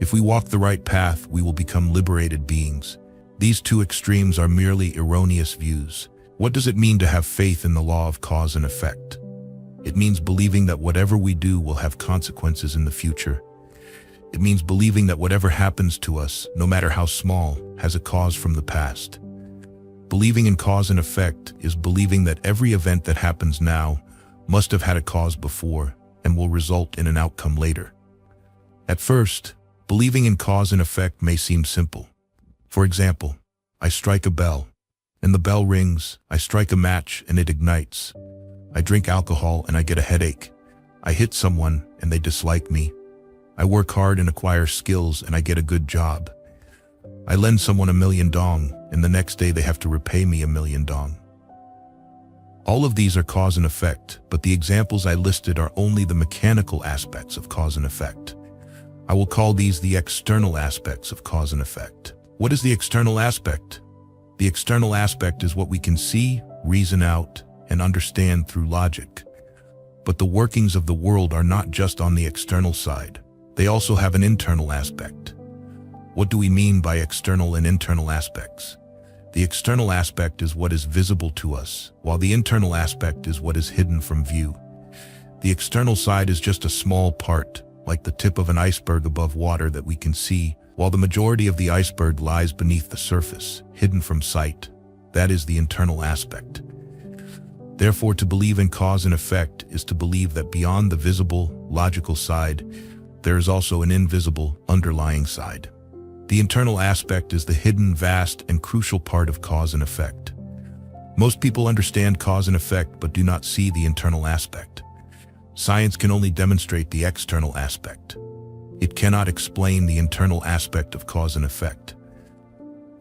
If we walk the right path, we will become liberated beings. These two extremes are merely erroneous views. What does it mean to have faith in the law of cause and effect? It means believing that whatever we do will have consequences in the future. It means believing that whatever happens to us, no matter how small, has a cause from the past. Believing in cause and effect is believing that every event that happens now must have had a cause before and will result in an outcome later. At first, believing in cause and effect may seem simple. For example, I strike a bell, and the bell rings. I strike a match and it ignites. I drink alcohol and I get a headache. I hit someone and they dislike me. I work hard and acquire skills and I get a good job. I lend someone $1,000,000 and the next day they have to repay me $1,000,000. All of these are cause and effect, but the examples I listed are only the mechanical aspects of cause and effect. I will call these the external aspects of cause and effect. What is the external aspect? The external aspect is what we can see, reason out, and understand through logic. But the workings of the world are not just on the external side. They also have an internal aspect. What do we mean by external and internal aspects? The external aspect is what is visible to us, while the internal aspect is what is hidden from view. The external side is just a small part, like the tip of an iceberg above water that we can see, while the majority of the iceberg lies beneath the surface, hidden from sight. That is the internal aspect. Therefore, to believe in cause and effect is to believe that beyond the visible, logical side, there is also an invisible, underlying side. The internal aspect is the hidden, vast, and crucial part of cause and effect. Most people understand cause and effect but do not see the internal aspect. Science can only demonstrate the external aspect. It cannot explain the internal aspect of cause and effect.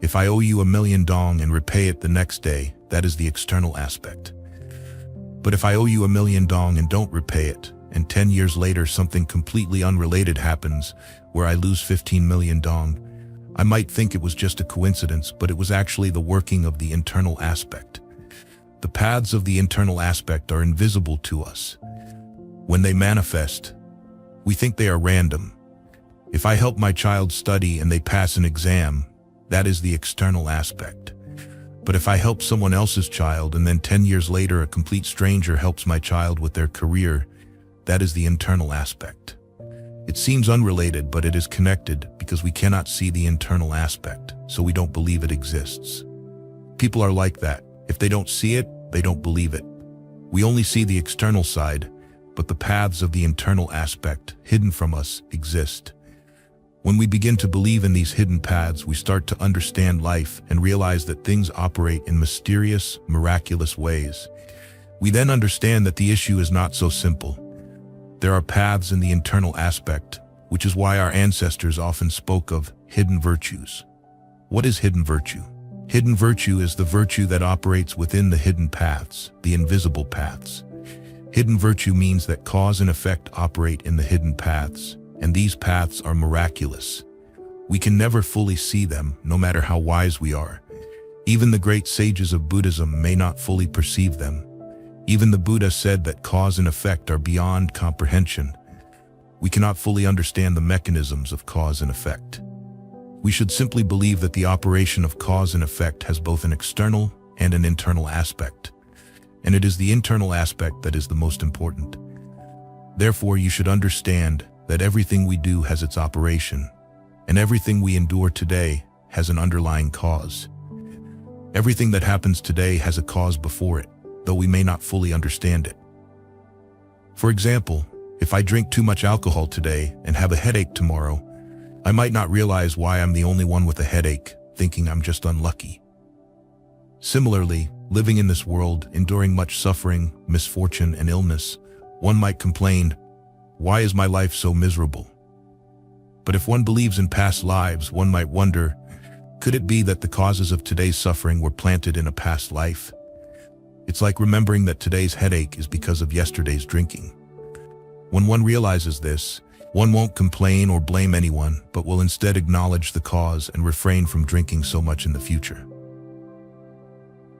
If I owe you $1,000,000 and repay it the next day, that is the external aspect. But if I owe you $1,000,000 and don't repay it, and 10 years later something completely unrelated happens where I lose $15,000,000, I might think it was just a coincidence, but it was actually the working of the internal aspect. The paths of the internal aspect are invisible to us. When they manifest, we think they are random. If I help my child study and they pass an exam, that is the external aspect. But if I help someone else's child and then 10 years later a complete stranger helps my child with their career, that is the internal aspect. It seems unrelated, but it is connected because we cannot see the internal aspect, so we don't believe it exists. People are like that. If they don't see it, they don't believe it. We only see the external side, but the paths of the internal aspect, hidden from us, exist. When we begin to believe in these hidden paths, we start to understand life and realize that things operate in mysterious, miraculous ways. We then understand that the issue is not so simple. There are paths in the internal aspect, which is why our ancestors often spoke of hidden virtues. What is hidden virtue? Hidden virtue is the virtue that operates within the hidden paths, the invisible paths. Hidden virtue means that cause and effect operate in the hidden paths, and these paths are miraculous. We can never fully see them, no matter how wise we are. Even the great sages of Buddhism may not fully perceive them. Even the Buddha said that cause and effect are beyond comprehension. We cannot fully understand the mechanisms of cause and effect. We should simply believe that the operation of cause and effect has both an external and an internal aspect. And it is the internal aspect that is the most important. Therefore, you should understand that everything we do has its operation, and everything we endure today has an underlying cause. Everything that happens today has a cause before it, though we may not fully understand it. For example, if I drink too much alcohol today and have a headache tomorrow, I might not realize why I'm the only one with a headache, thinking I'm just unlucky. Similarly, living in this world, enduring much suffering, misfortune, and illness, one might complain, "Why is my life so miserable?" But if one believes in past lives, one might wonder, could it be that the causes of today's suffering were planted in a past life? It's like remembering that today's headache is because of yesterday's drinking. When one realizes this, one won't complain or blame anyone, but will instead acknowledge the cause and refrain from drinking so much in the future.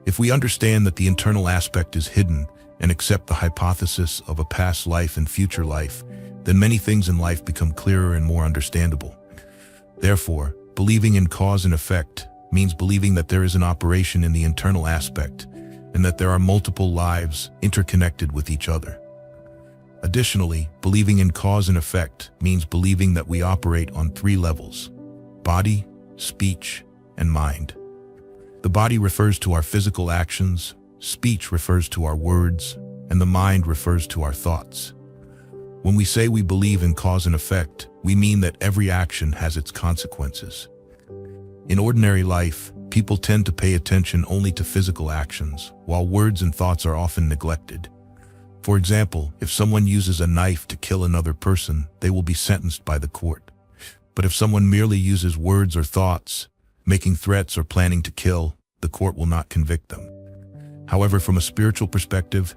If we understand that the internal aspect is hidden and accept the hypothesis of a past life and future life, then many things in life become clearer and more understandable. Therefore, believing in cause and effect means believing that there is an operation in the internal aspect and that there are multiple lives interconnected with each other. Additionally, believing in cause and effect means believing that we operate on three levels: body, speech, and mind. The body refers to our physical actions, speech refers to our words, and the mind refers to our thoughts. When we say we believe in cause and effect, we mean that every action has its consequences. In ordinary life, people tend to pay attention only to physical actions, while words and thoughts are often neglected. For example, if someone uses a knife to kill another person, they will be sentenced by the court. But if someone merely uses words or thoughts, making threats or planning to kill, the court will not convict them. However, from a spiritual perspective,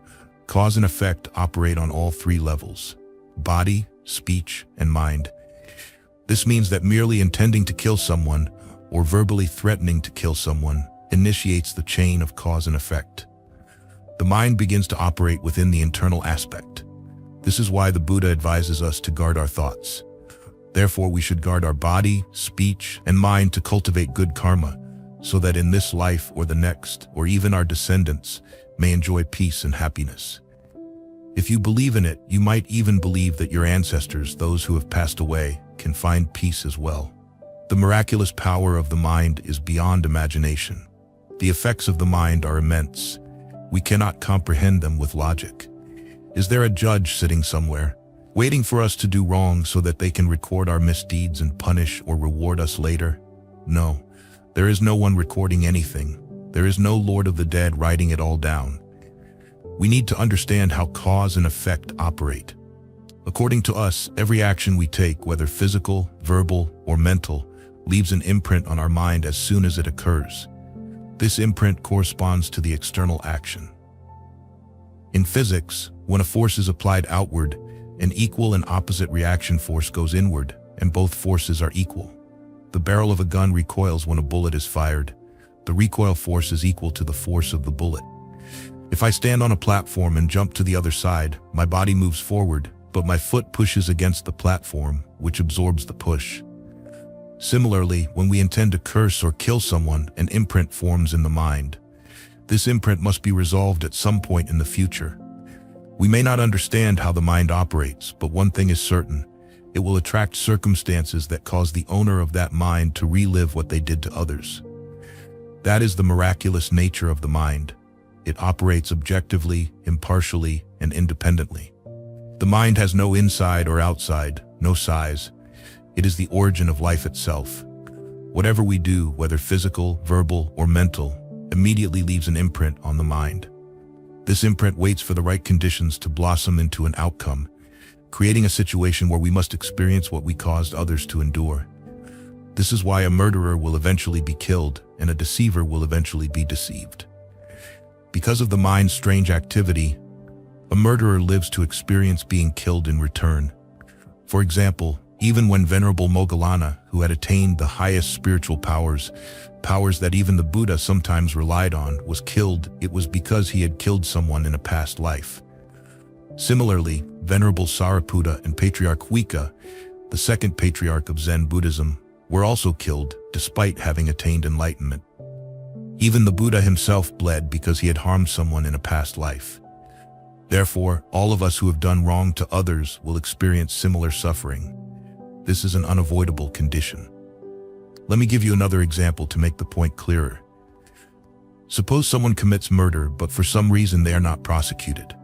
cause and effect operate on all three levels: body, speech, and mind. This means that merely intending to kill someone or verbally threatening to kill someone initiates the chain of cause and effect. The mind begins to operate within the internal aspect. This is why the Buddha advises us to guard our thoughts. Therefore, we should guard our body, speech, and mind to cultivate good karma, so that in this life or the next, or even our descendants, may enjoy peace and happiness. If you believe in it, you might even believe that your ancestors, those who have passed away, can find peace as well. The miraculous power of the mind is beyond imagination. The effects of the mind are immense. We cannot comprehend them with logic. Is there a judge sitting somewhere, waiting for us to do wrong so that they can record our misdeeds and punish or reward us later? No, there is no one recording anything. There is no Lord of the Dead writing it all down. We need to understand how cause and effect operate. According to us, every action we take, whether physical, verbal, or mental, leaves an imprint on our mind as soon as it occurs. This imprint corresponds to the external action. In physics, when a force is applied outward, an equal and opposite reaction force goes inward, and both forces are equal. The barrel of a gun recoils when a bullet is fired. The recoil force is equal to the force of the bullet. If I stand on a platform and jump to the other side, my body moves forward, but my foot pushes against the platform, which absorbs the push. Similarly, when we intend to curse or kill someone, an imprint forms in the mind. This imprint must be resolved at some point in the future. We may not understand how the mind operates, but one thing is certain: it will attract circumstances that cause the owner of that mind to relive what they did to others. That is the miraculous nature of the mind. It operates objectively, impartially, and independently. The mind has no inside or outside, no size. It is the origin of life itself. Whatever we do, whether physical, verbal, or mental, immediately leaves an imprint on the mind. This imprint waits for the right conditions to blossom into an outcome, creating a situation where we must experience what we caused others to endure. This is why a murderer will eventually be killed and a deceiver will eventually be deceived. Because of the mind's strange activity, a murderer lives to experience being killed in return. For example, even when Venerable Moggallana, who had attained the highest spiritual powers that even the Buddha sometimes relied on, was killed, it was because he had killed someone in a past life. Similarly, Venerable Sariputta and Patriarch Huika, the second patriarch of Zen Buddhism, were also killed despite having attained enlightenment. Even the Buddha himself bled because he had harmed someone in a past life. Therefore, all of us who have done wrong to others will experience similar suffering. This is an unavoidable condition. Let me give you another example to make the point clearer. Suppose someone commits murder, but for some reason they are not prosecuted.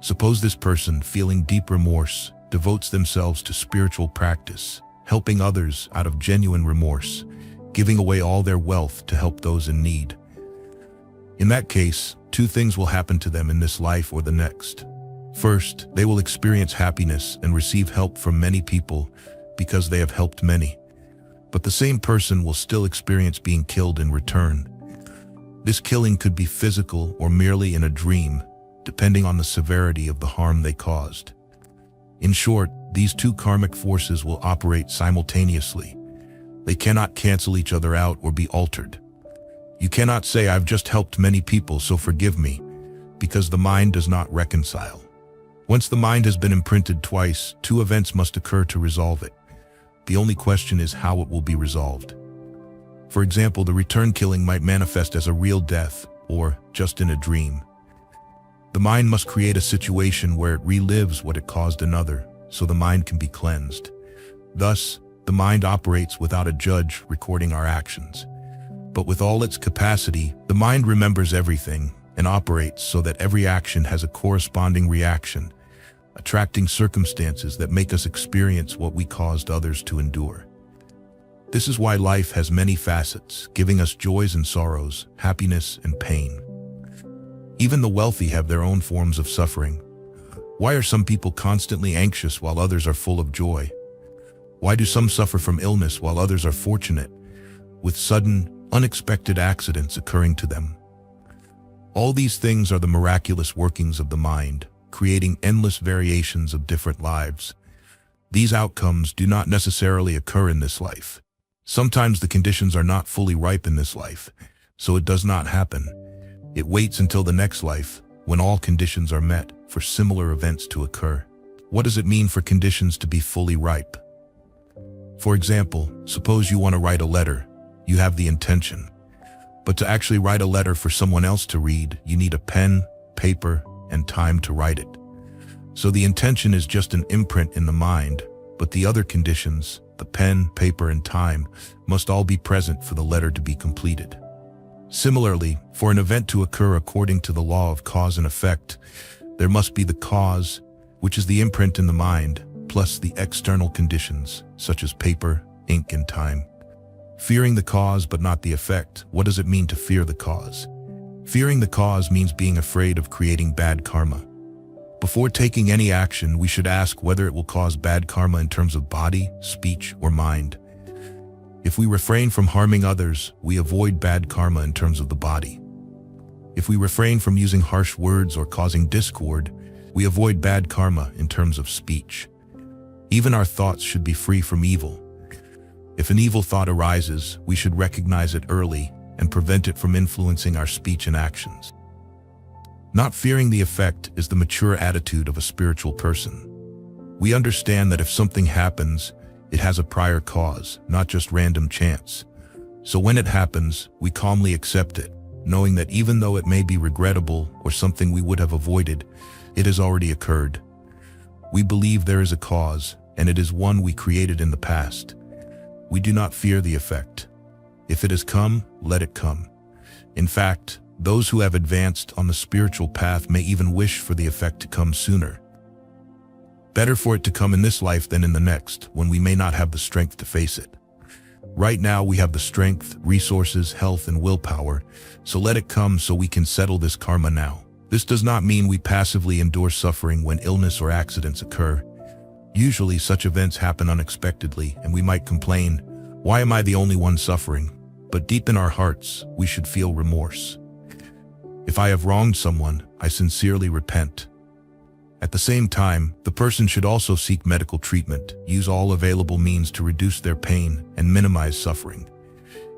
Suppose this person, feeling deep remorse, devotes themselves to spiritual practice, helping others out of genuine remorse, giving away all their wealth to help those in need. In that case, two things will happen to them in this life or the next. First, they will experience happiness and receive help from many people because they have helped many. But the same person will still experience being killed in return. This killing could be physical or merely in a dream, depending on the severity of the harm they caused. In short, these two karmic forces will operate simultaneously. They cannot cancel each other out or be altered. You cannot say, "I've just helped many people, so forgive me," because the mind does not reconcile. Once the mind has been imprinted twice, two events must occur to resolve it. The only question is how it will be resolved. For example, the return killing might manifest as a real death or just in a dream. The mind must create a situation where it relives what it caused another, so the mind can be cleansed. Thus, the mind operates without a judge recording our actions. But with all its capacity, the mind remembers everything and operates so that every action has a corresponding reaction, attracting circumstances that make us experience what we caused others to endure. This is why life has many facets, giving us joys and sorrows, happiness and pain. Even the wealthy have their own forms of suffering. Why are some people constantly anxious while others are full of joy? Why do some suffer from illness while others are fortunate, with sudden, unexpected accidents occurring to them? All these things are the miraculous workings of the mind, creating endless variations of different lives. These outcomes do not necessarily occur in this life. Sometimes the conditions are not fully ripe in this life, so it does not happen. It waits until the next life, when all conditions are met, for similar events to occur. What does it mean for conditions to be fully ripe? For example, suppose you want to write a letter. You have the intention. But to actually write a letter for someone else to read, you need a pen, paper, and time to write it. So the intention is just an imprint in the mind, but the other conditions, the pen, paper, and time, must all be present for the letter to be completed. Similarly, for an event to occur according to the law of cause and effect, there must be the cause, which is the imprint in the mind, plus the external conditions, such as paper, ink, and time. Fearing the cause but not the effect. What does it mean to fear the cause? Fearing the cause means being afraid of creating bad karma. Before taking any action, we should ask whether it will cause bad karma in terms of body, speech, or mind. If we refrain from harming others, we avoid bad karma in terms of the body. If we refrain from using harsh words or causing discord, we avoid bad karma in terms of speech. Even our thoughts should be free from evil. If an evil thought arises, we should recognize it early and prevent it from influencing our speech and actions. Not fearing the effect is the mature attitude of a spiritual person. We understand that if something happens, it has a prior cause, not just random chance. So when it happens, we calmly accept it, knowing that even though it may be regrettable or something we would have avoided, it has already occurred. We believe there is a cause, and it is one we created in the past. We do not fear the effect. If it has come, let it come. In fact, those who have advanced on the spiritual path may even wish for the effect to come sooner. Better for it to come in this life than in the next, when we may not have the strength to face it. Right now we have the strength, resources, health, and willpower, so let it come so we can settle this karma now. This does not mean we passively endure suffering when illness or accidents occur. Usually such events happen unexpectedly, and we might complain, "Why am I the only one suffering?" But deep in our hearts, we should feel remorse. If I have wronged someone, I sincerely repent. At the same time, the person should also seek medical treatment, use all available means to reduce their pain and minimize suffering.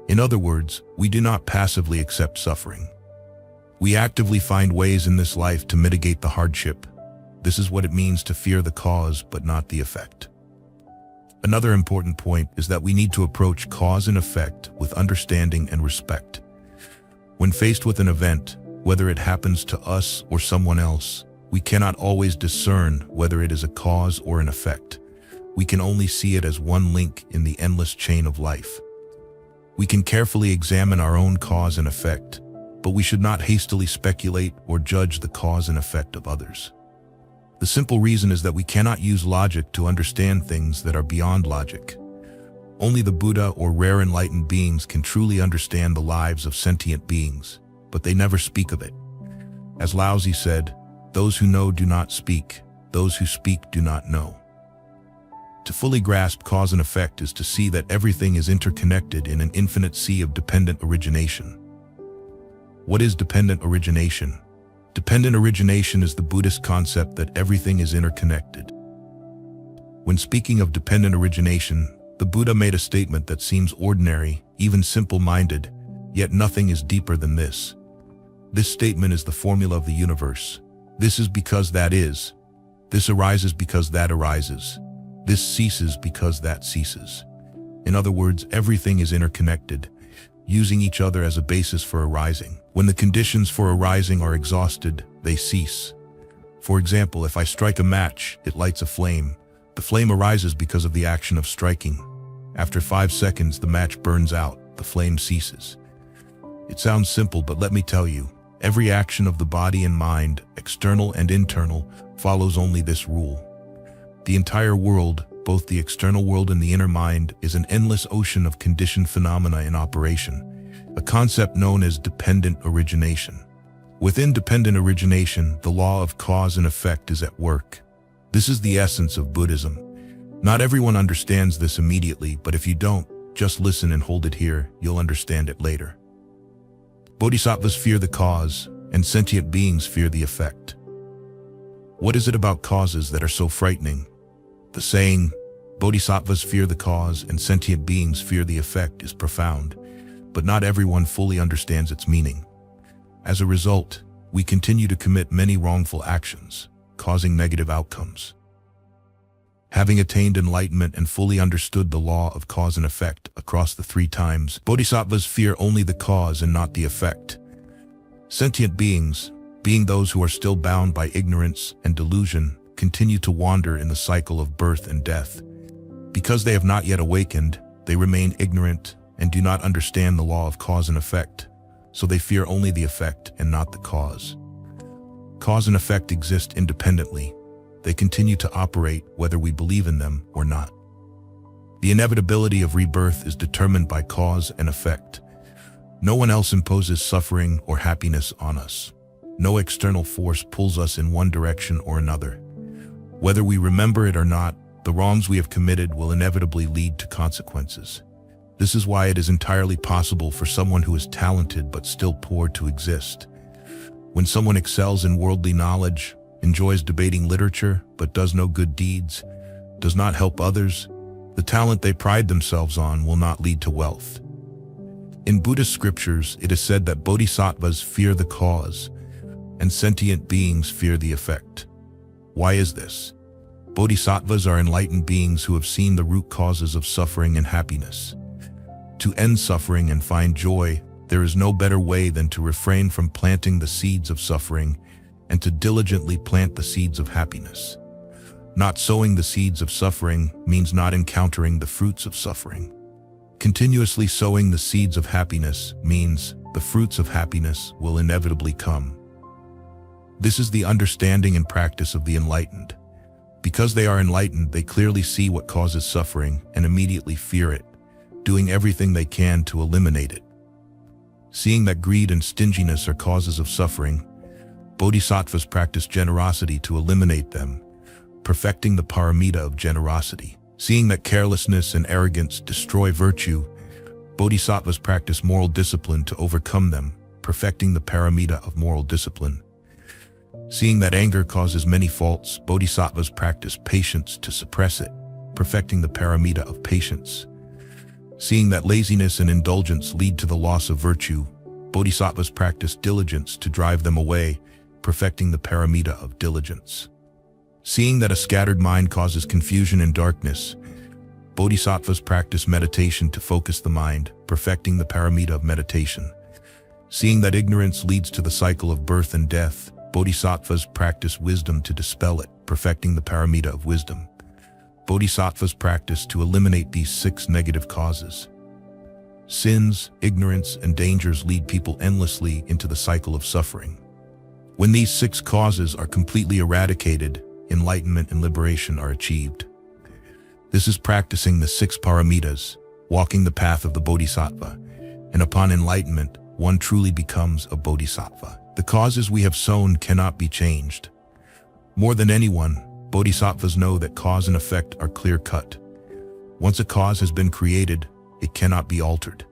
In other words, we do not passively accept suffering. We actively find ways in this life to mitigate the hardship. This is what it means to fear the cause but not the effect. Another important point is that we need to approach cause and effect with understanding and respect. When faced with an event, whether it happens to us or someone else, we cannot always discern whether it is a cause or an effect. We can only see it as one link in the endless chain of life. We can carefully examine our own cause and effect, but we should not hastily speculate or judge the cause and effect of others. The simple reason is that we cannot use logic to understand things that are beyond logic. Only the Buddha or rare enlightened beings can truly understand the lives of sentient beings, but they never speak of it. As Laozi said, "Those who know do not speak, those who speak do not know." To fully grasp cause and effect is to see that everything is interconnected in an infinite sea of dependent origination. What is dependent origination? Dependent origination is the Buddhist concept that everything is interconnected. When speaking of dependent origination, the Buddha made a statement that seems ordinary, even simple-minded, yet nothing is deeper than this. This statement is the formula of the universe. This is because that is. This arises because that arises. This ceases because that ceases. In other words, everything is interconnected, using each other as a basis for arising. When the conditions for arising are exhausted, they cease. For example, if I strike a match, it lights a flame. The flame arises because of the action of striking. After 5 seconds, the match burns out, the flame ceases. It sounds simple, but let me tell you, every action of the body and mind, external and internal, follows only this rule. The entire world, both the external world and the inner mind, is an endless ocean of conditioned phenomena in operation, a concept known as dependent origination. Within dependent origination, the law of cause and effect is at work. This is the essence of Buddhism. Not everyone understands this immediately, but if you don't, just listen and hold it here, you'll understand it later. Bodhisattvas fear the cause, and sentient beings fear the effect. What is it about causes that are so frightening? The saying, Bodhisattvas fear the cause and sentient beings fear the effect, is profound, but not everyone fully understands its meaning. As a result, we continue to commit many wrongful actions, causing negative outcomes. Having attained enlightenment and fully understood the law of cause and effect across the 3 times, Bodhisattvas fear only the cause and not the effect. Sentient beings, being those who are still bound by ignorance and delusion, continue to wander in the cycle of birth and death. Because they have not yet awakened, they remain ignorant and do not understand the law of cause and effect, so they fear only the effect and not the cause. Cause and effect exist independently. They continue to operate whether we believe in them or not. The inevitability of rebirth is determined by cause and effect. No one else imposes suffering or happiness on us. No external force pulls us in one direction or another. Whether we remember it or not, the wrongs we have committed will inevitably lead to consequences. This is why it is entirely possible for someone who is talented but still poor to exist. When someone excels in worldly knowledge, enjoys debating literature but does no good deeds, does not help others, the talent they pride themselves on will not lead to wealth. In Buddhist scriptures, it is said that bodhisattvas fear the cause, and sentient beings fear the effect. Why is this? Bodhisattvas are enlightened beings who have seen the root causes of suffering and happiness. To end suffering and find joy, there is no better way than to refrain from planting the seeds of suffering and to diligently plant the seeds of happiness. Not sowing the seeds of suffering means not encountering the fruits of suffering. Continuously sowing the seeds of happiness means the fruits of happiness will inevitably come. This is the understanding and practice of the enlightened. Because they are enlightened, they clearly see what causes suffering and immediately fear it, doing everything they can to eliminate it. Seeing that greed and stinginess are causes of suffering, bodhisattvas practice generosity to eliminate them, perfecting the paramita of generosity. Seeing that carelessness and arrogance destroy virtue, bodhisattvas practice moral discipline to overcome them, perfecting the paramita of moral discipline. Seeing that anger causes many faults, bodhisattvas practice patience to suppress it, perfecting the paramita of patience. Seeing that laziness and indulgence lead to the loss of virtue, bodhisattvas practice diligence to drive them away, perfecting the paramita of diligence. Seeing that a scattered mind causes confusion and darkness, bodhisattvas practice meditation to focus the mind, perfecting the paramita of meditation. Seeing that ignorance leads to the cycle of birth and death, bodhisattvas practice wisdom to dispel it, perfecting the paramita of wisdom. Bodhisattvas practice to eliminate these 6 negative causes. Sins, ignorance, and dangers lead people endlessly into the cycle of suffering. When these 6 causes are completely eradicated, enlightenment and liberation are achieved. This is practicing the 6 paramitas, walking the path of the bodhisattva, and upon enlightenment, one truly becomes a bodhisattva. The causes we have sown cannot be changed. More than anyone, bodhisattvas know that cause and effect are clear-cut. Once a cause has been created, it cannot be altered.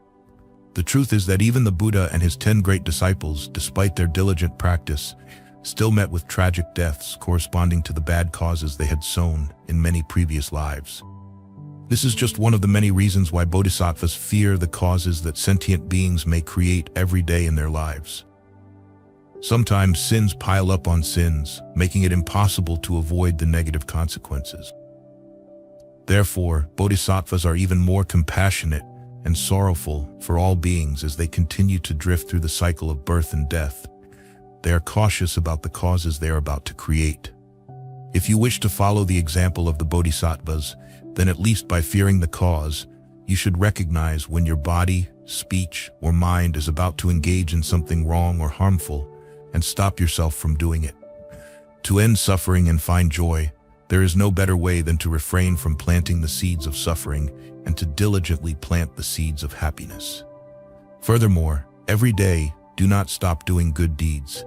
The truth is that even the Buddha and his 10 great disciples, despite their diligent practice, still met with tragic deaths corresponding to the bad causes they had sown in many previous lives. This is just one of the many reasons why bodhisattvas fear the causes that sentient beings may create every day in their lives. Sometimes sins pile up on sins, making it impossible to avoid the negative consequences. Therefore, bodhisattvas are even more compassionate, and sorrowful for all beings as they continue to drift through the cycle of birth and death. They are cautious about the causes they are about to create. If you wish to follow the example of the bodhisattvas, then at least by fearing the cause, you should recognize when your body, speech, or mind is about to engage in something wrong or harmful, and stop yourself from doing it. To end suffering and find joy, there is no better way than to refrain from planting the seeds of suffering and to diligently plant the seeds of happiness. Furthermore, every day, do not stop doing good deeds.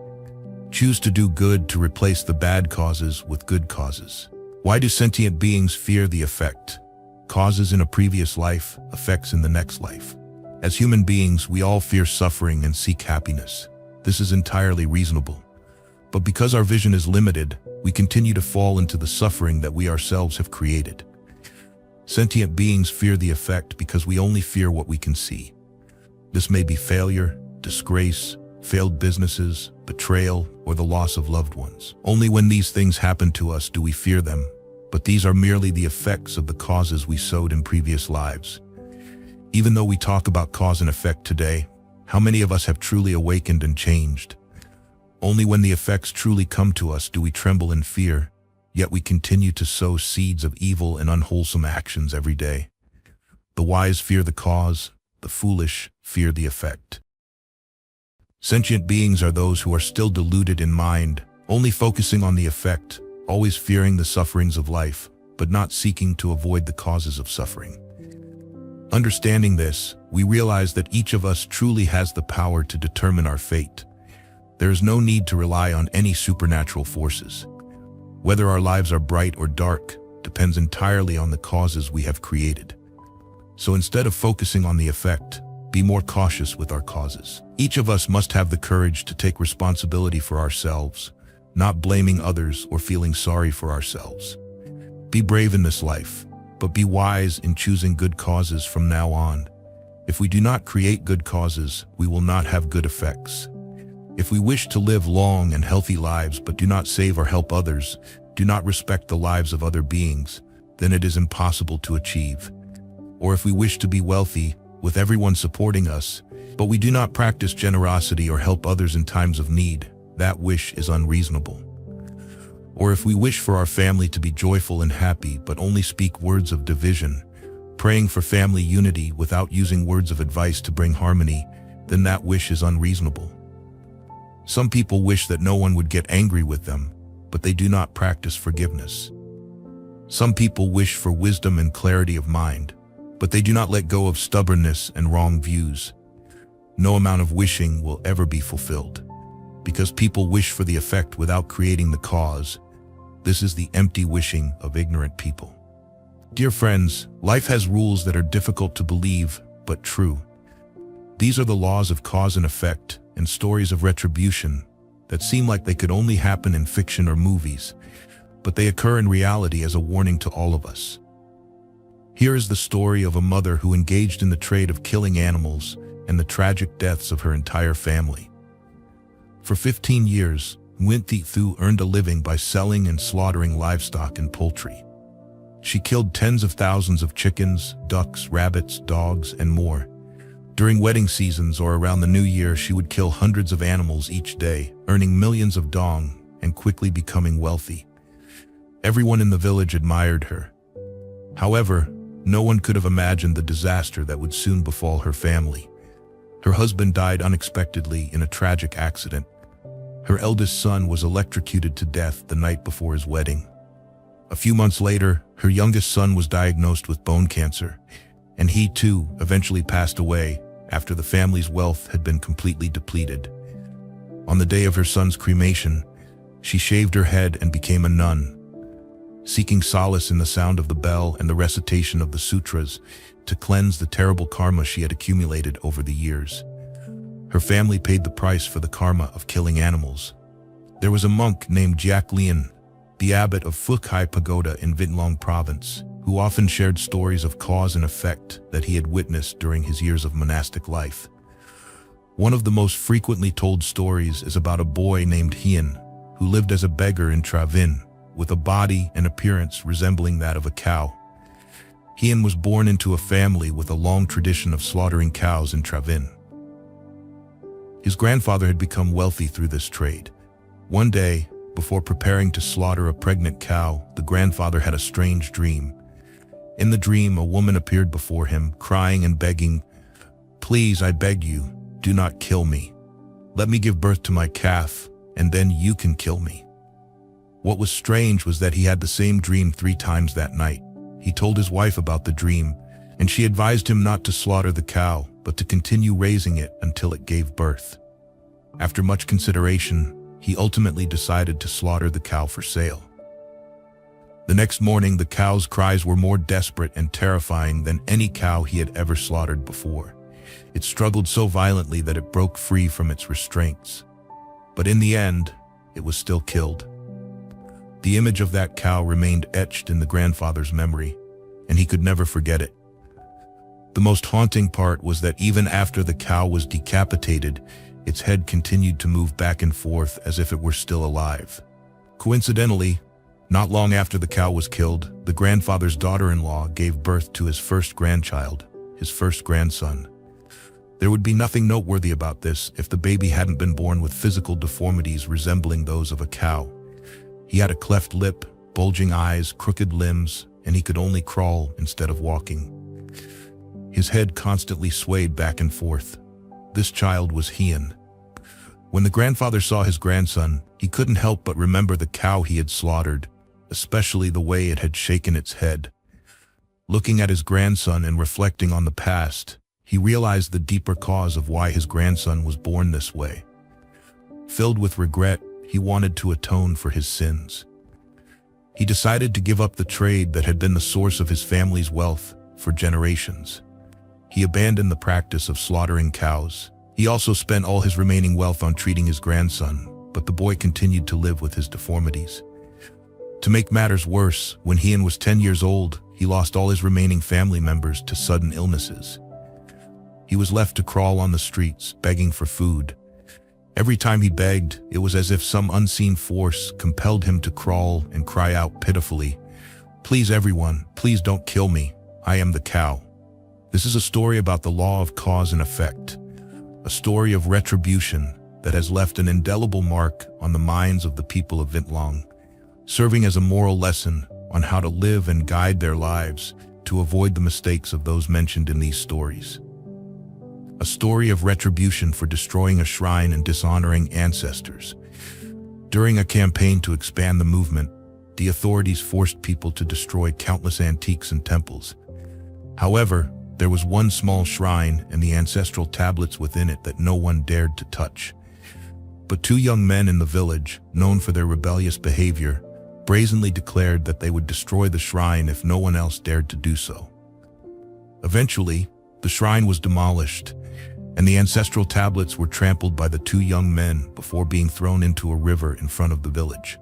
Choose to do good to replace the bad causes with good causes. Why do sentient beings fear the effect? Causes in a previous life, effects in the next life. As human beings, we all fear suffering and seek happiness. This is entirely reasonable. But because our vision is limited, we continue to fall into the suffering that we ourselves have created. Sentient beings fear the effect because we only fear what we can see. This may be failure, disgrace, failed businesses, betrayal, or the loss of loved ones. Only when these things happen to us do we fear them, but these are merely the effects of the causes we sowed in previous lives. Even though we talk about cause and effect today, how many of us have truly awakened and changed? Only when the effects truly come to us do we tremble in fear, yet we continue to sow seeds of evil and unwholesome actions every day. The wise fear the cause, the foolish fear the effect. Sentient beings are those who are still deluded in mind, only focusing on the effect, always fearing the sufferings of life, but not seeking to avoid the causes of suffering. Understanding this, we realize that each of us truly has the power to determine our fate. There is no need to rely on any supernatural forces. Whether our lives are bright or dark depends entirely on the causes we have created. So instead of focusing on the effect, be more cautious with our causes. Each of us must have the courage to take responsibility for ourselves, not blaming others or feeling sorry for ourselves. Be brave in this life, but be wise in choosing good causes from now on. If we do not create good causes, we will not have good effects. If we wish to live long and healthy lives but do not save or help others, do not respect the lives of other beings, then it is impossible to achieve. Or if we wish to be wealthy, with everyone supporting us, but we do not practice generosity or help others in times of need, that wish is unreasonable. Or if we wish for our family to be joyful and happy but only speak words of division, praying for family unity without using words of advice to bring harmony, then that wish is unreasonable. Some people wish that no one would get angry with them, but they do not practice forgiveness. Some people wish for wisdom and clarity of mind, but they do not let go of stubbornness and wrong views. No amount of wishing will ever be fulfilled, because people wish for the effect without creating the cause. This is the empty wishing of ignorant people. Dear friends, life has rules that are difficult to believe, but true. These are the laws of cause and effect, and stories of retribution that seem like they could only happen in fiction or movies, but they occur in reality as a warning to all of us. Here is the story of a mother who engaged in the trade of killing animals and the tragic deaths of her entire family. For 15 years, Nguyen Thi Thu earned a living by selling and slaughtering livestock and poultry. She killed tens of thousands of chickens, ducks, rabbits, dogs, and more. During wedding seasons or around the new year, she would kill hundreds of animals each day, earning millions of dong and quickly becoming wealthy. Everyone in the village admired her. However, no one could have imagined the disaster that would soon befall her family. Her husband died unexpectedly in a tragic accident. Her eldest son was electrocuted to death the night before his wedding. A few months later, her youngest son was diagnosed with bone cancer, and he too eventually passed away after the family's wealth had been completely depleted. On the day of her son's cremation, she shaved her head and became a nun, seeking solace in the sound of the bell and the recitation of the sutras to cleanse the terrible karma she had accumulated over the years. Her family paid the price for the karma of killing animals. There was a monk named Jack Lien, the abbot of Phu Khai Pagoda in Vĩnh Long province, who often shared stories of cause and effect that he had witnessed during his years of monastic life. One of the most frequently told stories is about a boy named Hien, who lived as a beggar in Tra Vinh, with a body and appearance resembling that of a cow. Hien was born into a family with a long tradition of slaughtering cows in Travin. His grandfather had become wealthy through this trade. One day, before preparing to slaughter a pregnant cow, the grandfather had a strange dream. In the dream, a woman appeared before him, crying and begging, "Please, I beg you, do not kill me. Let me give birth to my calf, and then you can kill me." What was strange was that he had the same dream 3 times that night. He told his wife about the dream, and she advised him not to slaughter the cow, but to continue raising it until it gave birth. After much consideration, he ultimately decided to slaughter the cow for sale. The next morning, the cow's cries were more desperate and terrifying than any cow he had ever slaughtered before. It struggled so violently that it broke free from its restraints. But in the end, it was still killed. The image of that cow remained etched in the grandfather's memory, and he could never forget it. The most haunting part was that even after the cow was decapitated, its head continued to move back and forth as if it were still alive. Coincidentally, not long after the cow was killed, the grandfather's daughter-in-law gave birth to his first grandchild, his first grandson. There would be nothing noteworthy about this if the baby hadn't been born with physical deformities resembling those of a cow. He had a cleft lip, bulging eyes, crooked limbs, and he could only crawl instead of walking. His head constantly swayed back and forth. This child was Hien. When the grandfather saw his grandson, he couldn't help but remember the cow he had slaughtered, especially the way it had shaken its head. Looking at his grandson and reflecting on the past, he realized the deeper cause of why his grandson was born this way. Filled with regret, he wanted to atone for his sins. He decided to give up the trade that had been the source of his family's wealth for generations. He abandoned the practice of slaughtering cows. He also spent all his remaining wealth on treating his grandson, but the boy continued to live with his deformities. To make matters worse, when Hien was 10 years old, he lost all his remaining family members to sudden illnesses. He was left to crawl on the streets, begging for food. Every time he begged, it was as if some unseen force compelled him to crawl and cry out pitifully, "Please everyone, please don't kill me. I am the cow." This is a story about the law of cause and effect, a story of retribution that has left an indelible mark on the minds of the people of Vintlong, serving as a moral lesson on how to live and guide their lives to avoid the mistakes of those mentioned in these stories. A story of retribution for destroying a shrine and dishonoring ancestors. During a campaign to expand the movement, the authorities forced people to destroy countless antiques and temples. However, there was one small shrine and the ancestral tablets within it that no one dared to touch. But 2 young men in the village, known for their rebellious behavior, brazenly declared that they would destroy the shrine if no one else dared to do so. Eventually, the shrine was demolished, and the ancestral tablets were trampled by the 2 young men before being thrown into a river in front of the village.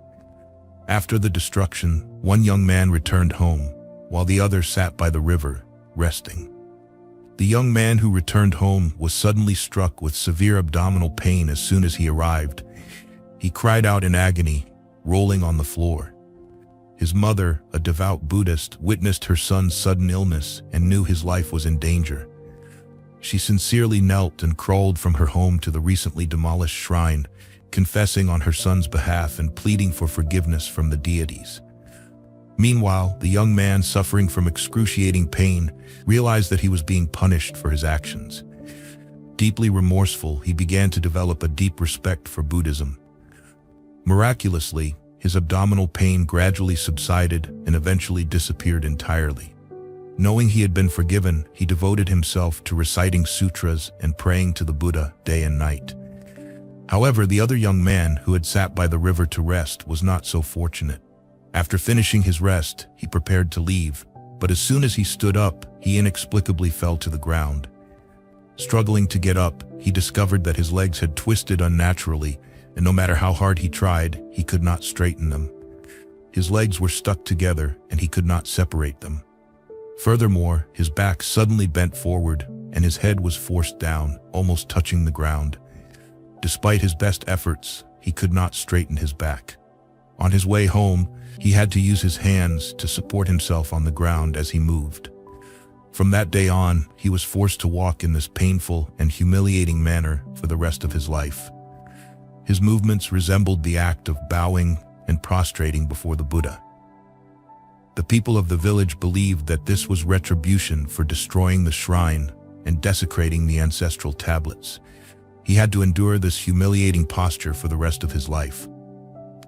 After the destruction, one young man returned home, while the other sat by the river, resting. The young man who returned home was suddenly struck with severe abdominal pain as soon as he arrived. He cried out in agony, rolling on the floor. His mother, a devout Buddhist, witnessed her son's sudden illness and knew his life was in danger. She sincerely knelt and crawled from her home to the recently demolished shrine, confessing on her son's behalf and pleading for forgiveness from the deities. Meanwhile, the young man, suffering from excruciating pain, realized that he was being punished for his actions. Deeply remorseful, he began to develop a deep respect for Buddhism. Miraculously, his abdominal pain gradually subsided and eventually disappeared entirely. Knowing he had been forgiven, he devoted himself to reciting sutras and praying to the Buddha day and night. However, the other young man who had sat by the river to rest was not so fortunate. After finishing his rest, he prepared to leave, but as soon as he stood up, he inexplicably fell to the ground. Struggling to get up, he discovered that his legs had twisted unnaturally, and no matter how hard he tried, he could not straighten them. His legs were stuck together, and he could not separate them. Furthermore, his back suddenly bent forward, and his head was forced down, almost touching the ground. Despite his best efforts, he could not straighten his back. On his way home, he had to use his hands to support himself on the ground as he moved. From that day on, he was forced to walk in this painful and humiliating manner for the rest of his life. His movements resembled the act of bowing and prostrating before the Buddha. The people of the village believed that this was retribution for destroying the shrine and desecrating the ancestral tablets. He had to endure this humiliating posture for the rest of his life.